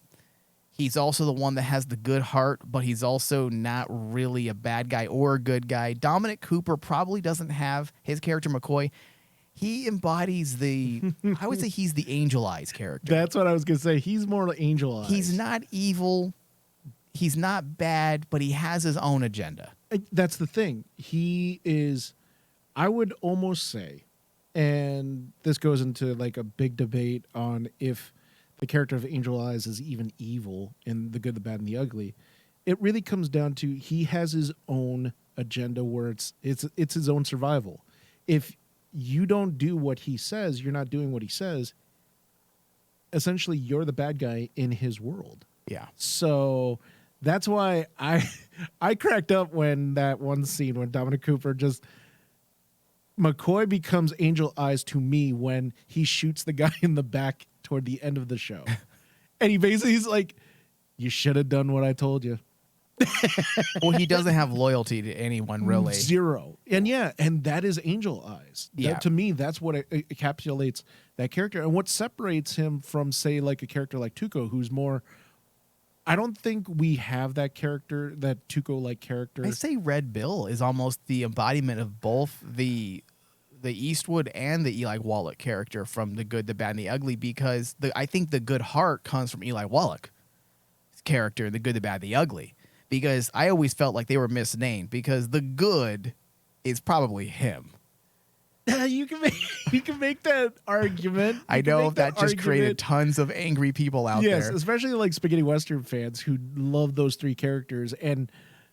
Speaker 2: He's also the one that has the good heart, but he's also not really a bad guy or a good guy. Dominic Cooper probably doesn't have his character McCoy. He embodies I would say he's the Angel Eyes character.
Speaker 1: That's what I was going to say. He's more like Angel Eyes.
Speaker 2: He's not evil. He's not bad, but he has his own agenda.
Speaker 1: That's the thing. He is, I would almost say, and this goes into like a big debate on if the character of Angel Eyes is even evil in The Good, the Bad, and the Ugly. It really comes down to he has his own agenda where it's his own survival. If you don't do what he says, you're not doing what he says. Essentially, you're the bad guy in his world.
Speaker 2: Yeah.
Speaker 1: So that's why I cracked up when that one scene when Dominic Cooper McCoy becomes Angel Eyes to me when he shoots the guy in the back toward the end of the show. And he's like, you should have done what I told you.
Speaker 2: Well, he doesn't have loyalty to anyone, really.
Speaker 1: Zero. And yeah, and that is Angel Eyes.
Speaker 2: Yeah.
Speaker 1: To me, that's what it encapsulates that character. And what separates him from, say, like a character like Tuco, who's more, I don't think we have that character, that Tuco-like character.
Speaker 2: I say Red Bill is almost the embodiment of both the Eastwood and the Eli Wallach character from The Good, the Bad, and the Ugly, because I think the good heart comes from Eli Wallach's character in The Good, the Bad, the Ugly. Because I always felt like they were misnamed, because the good is probably him.
Speaker 1: You can make that argument.
Speaker 2: I know that just created tons of angry people out there.
Speaker 1: Yes, especially like spaghetti western fans who love those three characters, and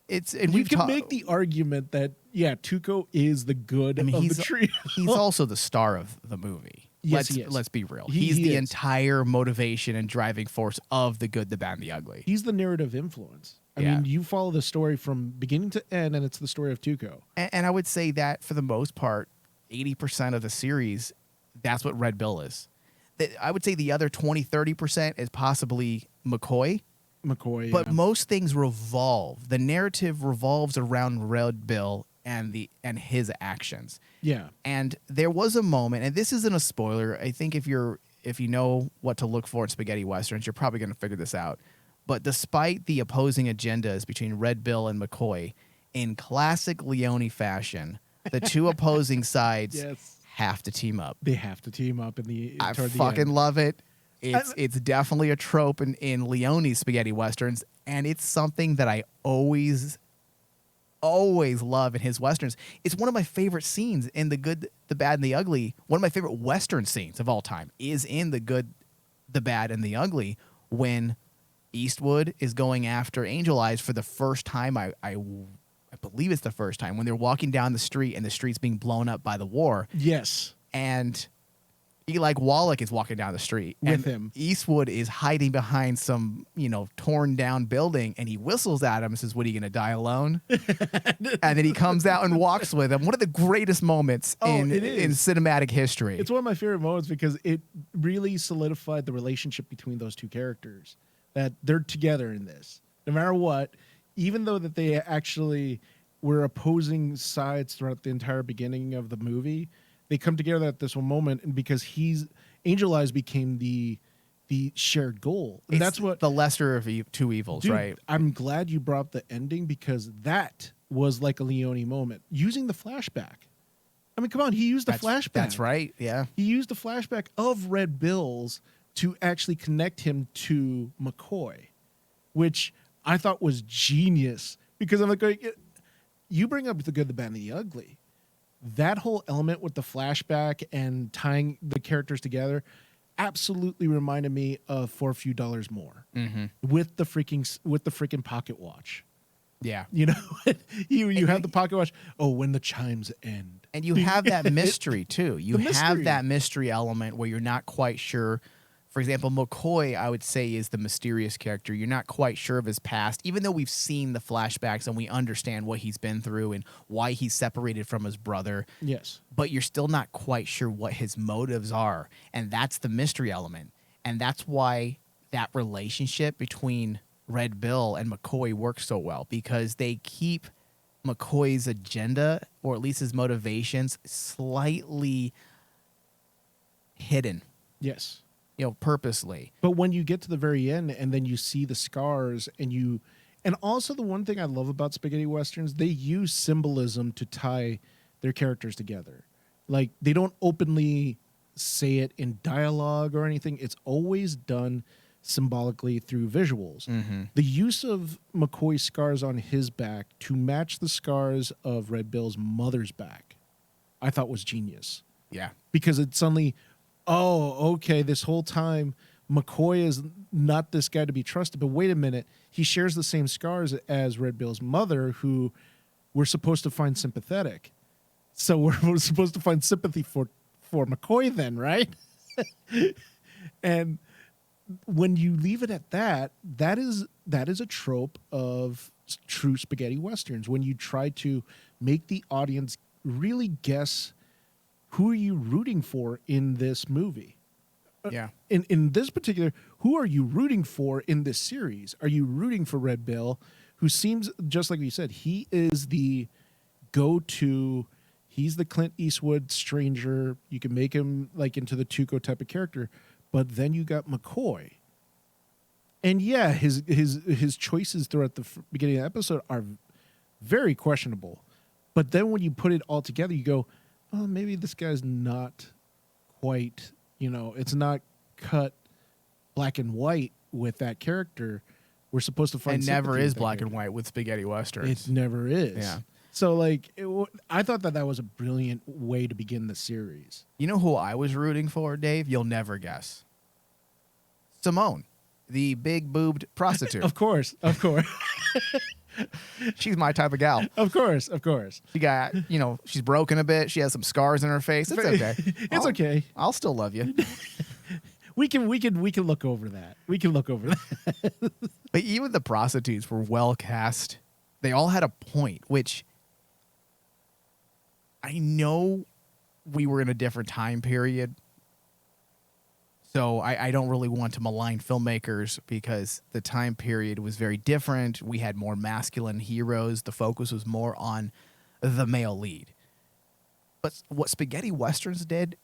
Speaker 1: you can make the argument that Tuco is the good of the trio.
Speaker 2: He's also the star of the movie.
Speaker 1: Yes, he is.
Speaker 2: Let's be real. He's the entire motivation and driving force of The Good, the Bad, and the Ugly.
Speaker 1: He's the narrative influence. I mean, you follow the story from beginning to end, and it's the story of Tuco.
Speaker 2: And I would say that for the most part, 80% of the series, that's what Red Bill is. I would say the other 20-30% is possibly McCoy.
Speaker 1: But
Speaker 2: most things revolve. The narrative revolves around Red Bill and his actions.
Speaker 1: Yeah.
Speaker 2: And there was a moment, and this isn't a spoiler. I think if you know what to look for in spaghetti westerns, you're probably going to figure this out. But despite the opposing agendas between Red Bill and McCoy, in classic Leone fashion, the two opposing sides
Speaker 1: Yes.
Speaker 2: have to team up.
Speaker 1: They have to team up in the
Speaker 2: I
Speaker 1: toward the
Speaker 2: fucking
Speaker 1: end.
Speaker 2: love it. It's definitely a trope in Leone's spaghetti westerns, and it's something that I always love in his westerns. It's one of my favorite scenes in The Good, the Bad, and the Ugly. One of my favorite western scenes of all time is in The Good, the Bad, and the Ugly, when Eastwood is going after Angel Eyes for the first time. I believe it's the first time, when they're walking down the street and the street's being blown up by the war.
Speaker 1: Yes.
Speaker 2: And Eli Wallach is walking down the street
Speaker 1: With
Speaker 2: and
Speaker 1: him.
Speaker 2: Eastwood is hiding behind some, torn down building, and he whistles at him and says, "What, are you going to die alone?" And then he comes out and walks with him. One of the greatest moments in cinematic history.
Speaker 1: It's one of my favorite moments because it really solidified the relationship between those two characters, that they're together in this. No matter what, even though that they actually were opposing sides throughout the entire beginning of the movie, they come together at this one moment, and because Angel Eyes became the shared goal. And that's what
Speaker 2: the lesser of two evils,
Speaker 1: dude,
Speaker 2: right?
Speaker 1: I'm glad you brought up the ending, because that was like a Leone moment. Using the flashback. I mean, come on, he used the flashback.
Speaker 2: That's right, yeah.
Speaker 1: He used the flashback of Red Bill's to actually connect him to McCoy, which I thought was genius, because I'm like, you bring up The Good, the Bad, and the Ugly. That whole element with the flashback and tying the characters together absolutely reminded me of For a Few Dollars More, with the freaking pocket watch.
Speaker 2: Yeah.
Speaker 1: You have the pocket watch. Oh, when the chimes end.
Speaker 2: And you have that mystery too. You
Speaker 1: The
Speaker 2: have
Speaker 1: mystery.
Speaker 2: that mystery element where you're not quite sure. For example, McCoy, I would say, is the mysterious character. You're not quite sure of his past, even though we've seen the flashbacks and we understand what he's been through and why he's separated from his brother.
Speaker 1: Yes.
Speaker 2: But you're still not quite sure what his motives are. And that's the mystery element. And that's why that relationship between Red Bill and McCoy works so well, because they keep McCoy's agenda, or at least his motivations, slightly hidden.
Speaker 1: Yes.
Speaker 2: Purposely.
Speaker 1: But when you get to the very end and then you see the scars, and also the one thing I love about spaghetti westerns, they use symbolism to tie their characters together. Like, they don't openly say it in dialogue or anything. It's always done symbolically through visuals. The use of McCoy's scars on his back to match the scars of Red Bill's mother's back, I thought was genius.
Speaker 2: Yeah.
Speaker 1: Because it suddenly, oh, okay, this whole time McCoy is not this guy to be trusted, but wait a minute, he shares the same scars as Red Bill's mother, who we're supposed to find sympathetic. So we're supposed to find sympathy for McCoy then, right? And when you leave it at that, that is a trope of true spaghetti westerns, when you try to make the audience really guess who are you rooting for in this movie.
Speaker 2: Yeah.
Speaker 1: In this particular, who are you rooting for in this series? Are you rooting for Red Bill, who seems, just like you said, he is the go-to, he's the Clint Eastwood stranger. You can make him like into the Tuco type of character. But then you got McCoy. And yeah, his choices throughout the beginning of the episode are very questionable. But then when you put it all together, you go, oh, maybe this guy's not quite, it's not cut black and white with that character. We're supposed to find
Speaker 2: It never
Speaker 1: sympathy
Speaker 2: is
Speaker 1: with that
Speaker 2: black
Speaker 1: character.
Speaker 2: and white with spaghetti westerns.
Speaker 1: It never is.
Speaker 2: Yeah.
Speaker 1: So, like, I thought that was a brilliant way to begin the series.
Speaker 2: You know who I was rooting for, Dave? You'll never guess. Simone, the big boobed prostitute.
Speaker 1: Of course.
Speaker 2: She's my type of gal.
Speaker 1: Of course.
Speaker 2: She got, she's broken a bit. She has some scars in her face. It's okay.
Speaker 1: It's okay.
Speaker 2: I'll still love you.
Speaker 1: We can look over that.
Speaker 2: But even the prostitutes were well cast. They all had a point, which I know we were in a different time period. So I don't really want to malign filmmakers, because the time period was very different. We had more masculine heroes. The focus was more on the male lead. But what spaghetti westerns did,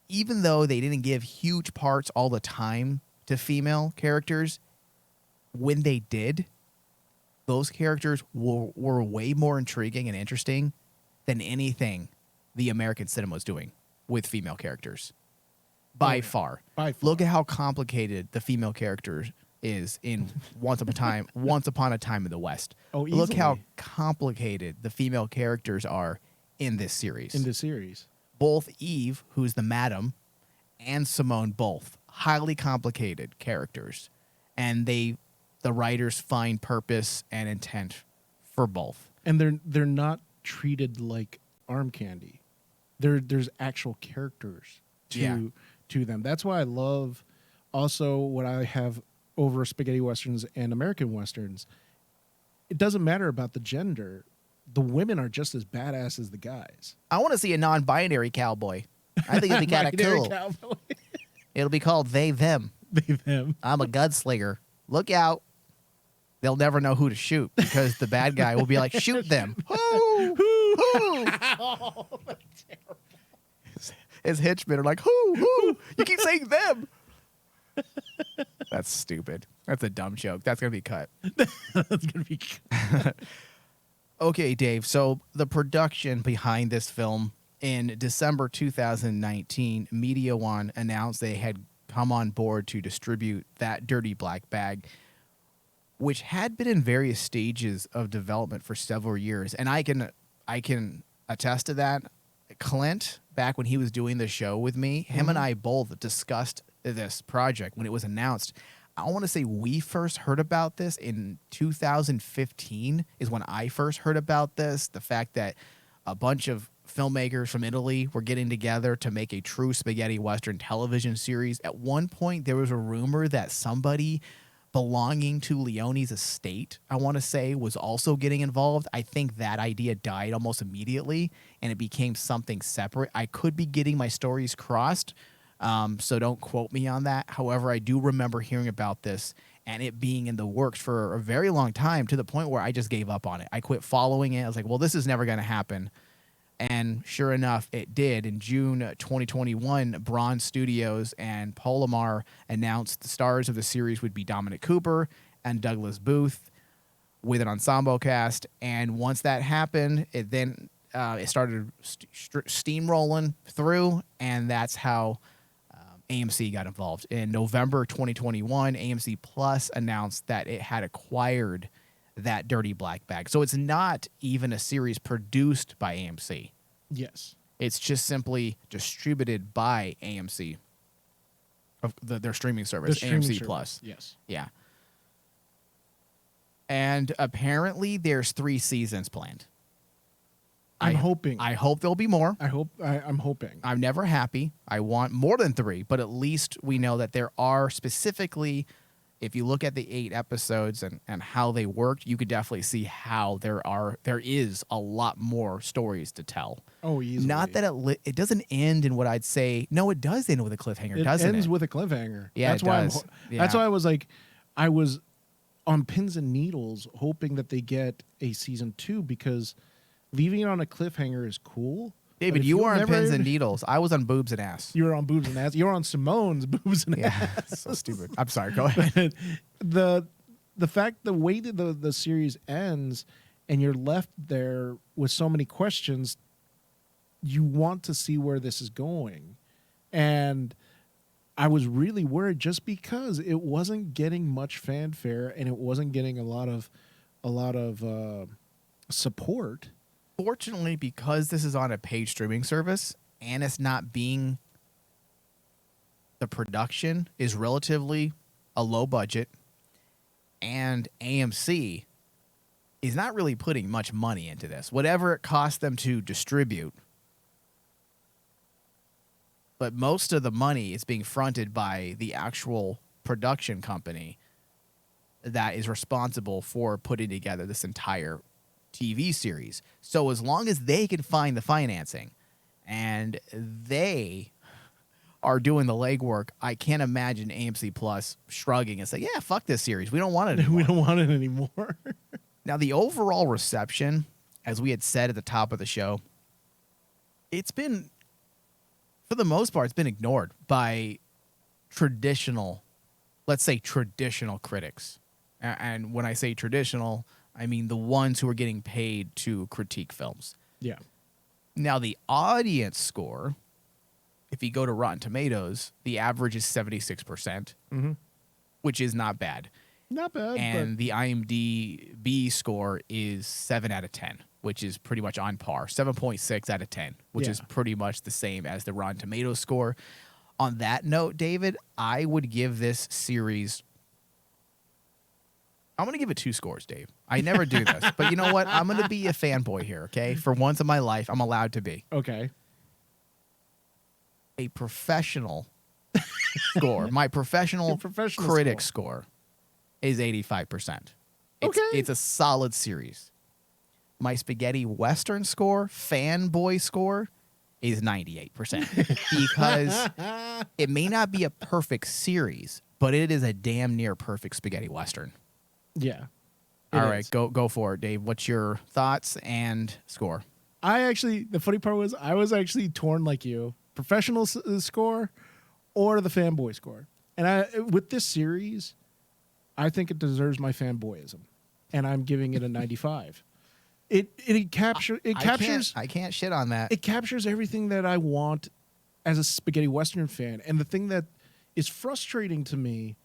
Speaker 2: even though they didn't give huge parts all the time to female characters, when they did, those characters were way more intriguing and interesting than anything the American cinema was doing with female characters. By far.
Speaker 1: By far.
Speaker 2: Look at how complicated the female character is in Once Upon a Time in the West.
Speaker 1: Oh,
Speaker 2: Look how
Speaker 1: easily.
Speaker 2: complicated the female characters are in this series.
Speaker 1: In the series.
Speaker 2: Both Eve, who's the madam, and Simone, both highly complicated characters. And the writers find purpose and intent for both.
Speaker 1: And they're not treated like arm candy. There's actual characters to them. That's why I love also what I have over spaghetti westerns and American westerns. It doesn't matter about the gender. The women are just as badass as the guys.
Speaker 2: I want to see a non-binary cowboy. I think it'd be kind of
Speaker 1: Binary
Speaker 2: cool.
Speaker 1: cowboy.
Speaker 2: It'll be called They Them.
Speaker 1: They them.
Speaker 2: I'm a gunslinger. Look out. They'll never know who to shoot because the bad guy will be like, shoot them. Who? Who? His henchmen are like, who? You keep saying them. That's stupid. That's a dumb joke. That's going to be cut.
Speaker 1: That's gonna be.
Speaker 2: Okay, Dave. So the production behind this film in December 2019, Media One announced they had come on board to distribute That Dirty Black Bag, which had been in various stages of development for several years. And I can attest to that. Clint, back when he was doing the show with me, him and I both discussed this project when it was announced. I want to say we first heard about this in 2015 is when I first heard about this. The fact that a bunch of filmmakers from Italy were getting together to make a true spaghetti western television series. At one point, there was a rumor that somebody belonging to Leone's estate, I want to say, was also getting involved. I think that idea died almost immediately, and it became something separate. I could be getting my stories crossed, so don't quote me on that. However, I do remember hearing about this and it being in the works for a very long time, to the point where I just gave up on it. I quit following it. I was like, well, this is never going to happen. And sure enough, it did. In June 2021, Bronze Studios and Palomar announced the stars of the series would be Dominic Cooper and Douglas Booth with an ensemble cast. And once that happened, it started steamrolling through, and that's how AMC got involved. In November 2021, AMC Plus announced that it had acquired That Dirty Black Bag. So it's not even a series produced by AMC.
Speaker 1: Yes.
Speaker 2: It's just simply distributed by AMC, of their streaming service, AMC Plus.
Speaker 1: Yes.
Speaker 2: Yeah. And apparently there's 3 seasons planned.
Speaker 1: I'm hoping.
Speaker 2: I hope there'll be more.
Speaker 1: I'm hoping.
Speaker 2: I'm never happy. I want more than 3, but at least we know that there are specifically, if you look at the 8 episodes and how they worked, you could definitely see how there is a lot more stories to tell.
Speaker 1: Oh, easily.
Speaker 2: Not that it doesn't end in what I'd say. No, it does end with a cliffhanger, doesn't it?
Speaker 1: It ends with a cliffhanger.
Speaker 2: Yeah,
Speaker 1: that's
Speaker 2: it
Speaker 1: why
Speaker 2: does.
Speaker 1: That's why I was on pins and needles hoping that they get a season 2, because leaving it on a cliffhanger is cool.
Speaker 2: David, you were on pins and needles. I was on boobs and ass.
Speaker 1: You were on boobs and ass. You were on Simone's boobs and ass.
Speaker 2: So stupid. I'm sorry. Go ahead.
Speaker 1: the way that the series ends and you're left there with so many questions, you want to see where this is going. And I was really worried just because it wasn't getting much fanfare and it wasn't getting a lot of support.
Speaker 2: Fortunately, because this is on a paid streaming service and it's not being, the production is relatively a low budget, and AMC is not really putting much money into this. Whatever it costs them to distribute, but most of the money is being fronted by the actual production company that is responsible for putting together this entire TV series. So as long as they can find the financing and they are doing the legwork, I can't imagine AMC Plus shrugging and say, yeah, fuck this series. We don't want it anymore.
Speaker 1: We don't want it anymore.
Speaker 2: Now, the overall reception as we had said at the top of the show, it's been, for the most part, it's been ignored by traditional, let's say traditional critics. And when I say traditional, I mean the ones who are getting paid to critique films.
Speaker 1: Yeah.
Speaker 2: Now, the audience score, if you go to Rotten Tomatoes, the average is 76%, which is not bad.
Speaker 1: Not bad.
Speaker 2: And the IMDb score is 7 out of 10, which is pretty much on par. 7.6 out of 10, which is pretty much the same as the Rotten Tomatoes score. On that note, David, I would give this series, I'm going to give it 2 scores, Dave. I never do this, but you know what? I'm going to be a fanboy here, okay? For once in my life, I'm allowed to be.
Speaker 1: Okay.
Speaker 2: A professional score. My professional critic score is 85%. It's a solid series. My spaghetti western score, fanboy score, is 98%. Because it may not be a perfect series, but it is a damn near perfect spaghetti western.
Speaker 1: Yeah.
Speaker 2: All right, go for it, Dave. What's your thoughts and score?
Speaker 1: The funny part was I was actually torn like you. Professional score or the fanboy score. And with this series, I think it deserves my fanboyism. And I'm giving it a 95. It captures
Speaker 2: I can't shit on that.
Speaker 1: It captures everything that I want as a spaghetti western fan. And the thing that is frustrating to me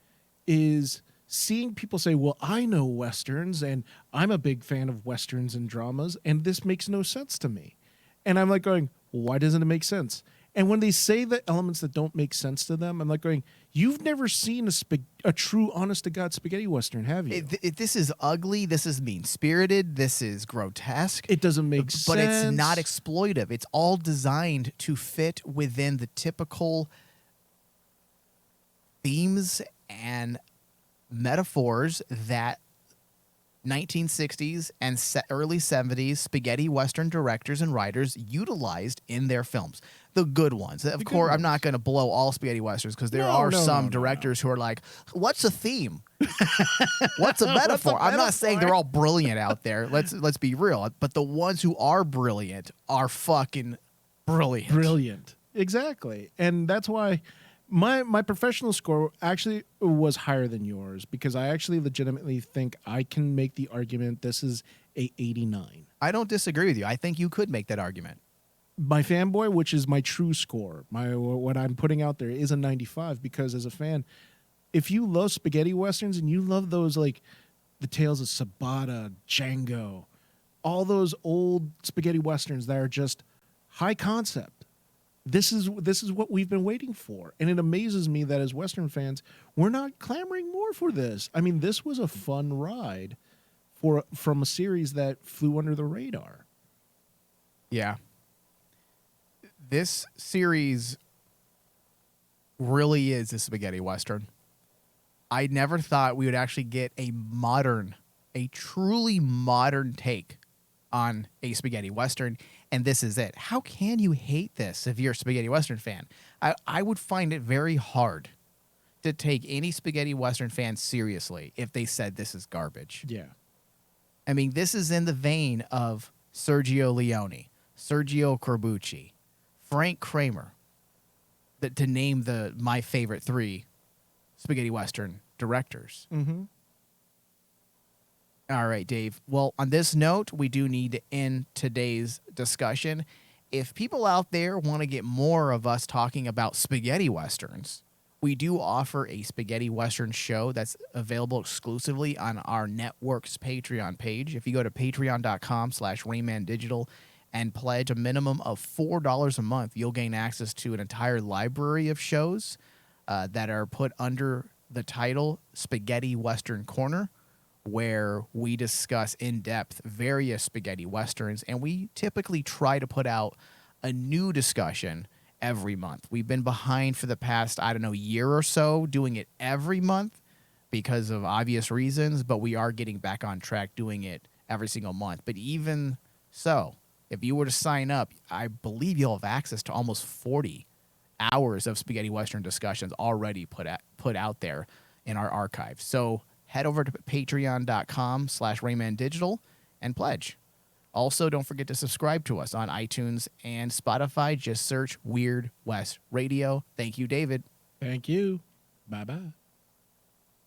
Speaker 1: is seeing people say, well, I know westerns and I'm a big fan of westerns and dramas, and this makes no sense to me. And I'm like going, why doesn't it make sense? And when they say the elements that don't make sense to them, I'm like going, you've never seen a true, honest-to-God spaghetti western, have you?
Speaker 2: This is ugly. This is mean-spirited. This is grotesque.
Speaker 1: It doesn't make sense.
Speaker 2: But it's not exploitive. It's all designed to fit within the typical themes and metaphors that 1960s and early 70s spaghetti western directors and writers utilized in their films. The good ones. Of course, I'm not going to blow all spaghetti westerns because there are some directors who are like, what's a theme? What's a metaphor? I'm not saying they're all brilliant out there. Let's be real. But the ones who are brilliant are fucking brilliant.
Speaker 1: Brilliant. Exactly. And that's why my professional score actually was higher than yours, because I actually legitimately think I can make the argument this is a 89.
Speaker 2: I don't disagree with you. I think you could make that argument.
Speaker 1: My fanboy, which is my true score, what I'm putting out there, is a 95, because as a fan, if you love spaghetti westerns and you love those, like the Tales of Sabata, Django, all those old spaghetti westerns that are just high concept, this is what we've been waiting for. And it amazes me that as Western fans, we're not clamoring more for this. I mean, this was a fun ride from a series that flew under the radar.
Speaker 2: Yeah. This series really is a spaghetti western. I never thought we would actually get a truly modern take on a spaghetti western, and this is it. How can you hate this if you're a spaghetti western fan? I would find it very hard to take any spaghetti western fan seriously if they said this is garbage.
Speaker 1: Yeah.
Speaker 2: I mean, this is in the vein of Sergio Leone, Sergio Corbucci, Frank Kramer, to name my favorite 3 spaghetti western directors.
Speaker 1: Mm-hmm.
Speaker 2: All right, Dave. Well, on this note, we do need to end today's discussion. If people out there want to get more of us talking about spaghetti westerns, we do offer a spaghetti western show that's available exclusively on our network's Patreon page. If you go to patreon.com/RaymanDigital and pledge a minimum of $4 a month, you'll gain access to an entire library of shows that are put under the title Spaghetti Western Corner, where we discuss in depth various spaghetti westerns, and we typically try to put out a new discussion every month. We've been behind for the past, year or so doing it every month because of obvious reasons, but we are getting back on track doing it every single month. But even so, if you were to sign up, I believe you'll have access to almost 40 hours of spaghetti western discussions already put out there in our archive. So head over to patreon.com/RaymanDigital and pledge. Also, don't forget to subscribe to us on iTunes and Spotify. Just search Weird West Radio. Thank you, David.
Speaker 1: Thank you. Bye bye.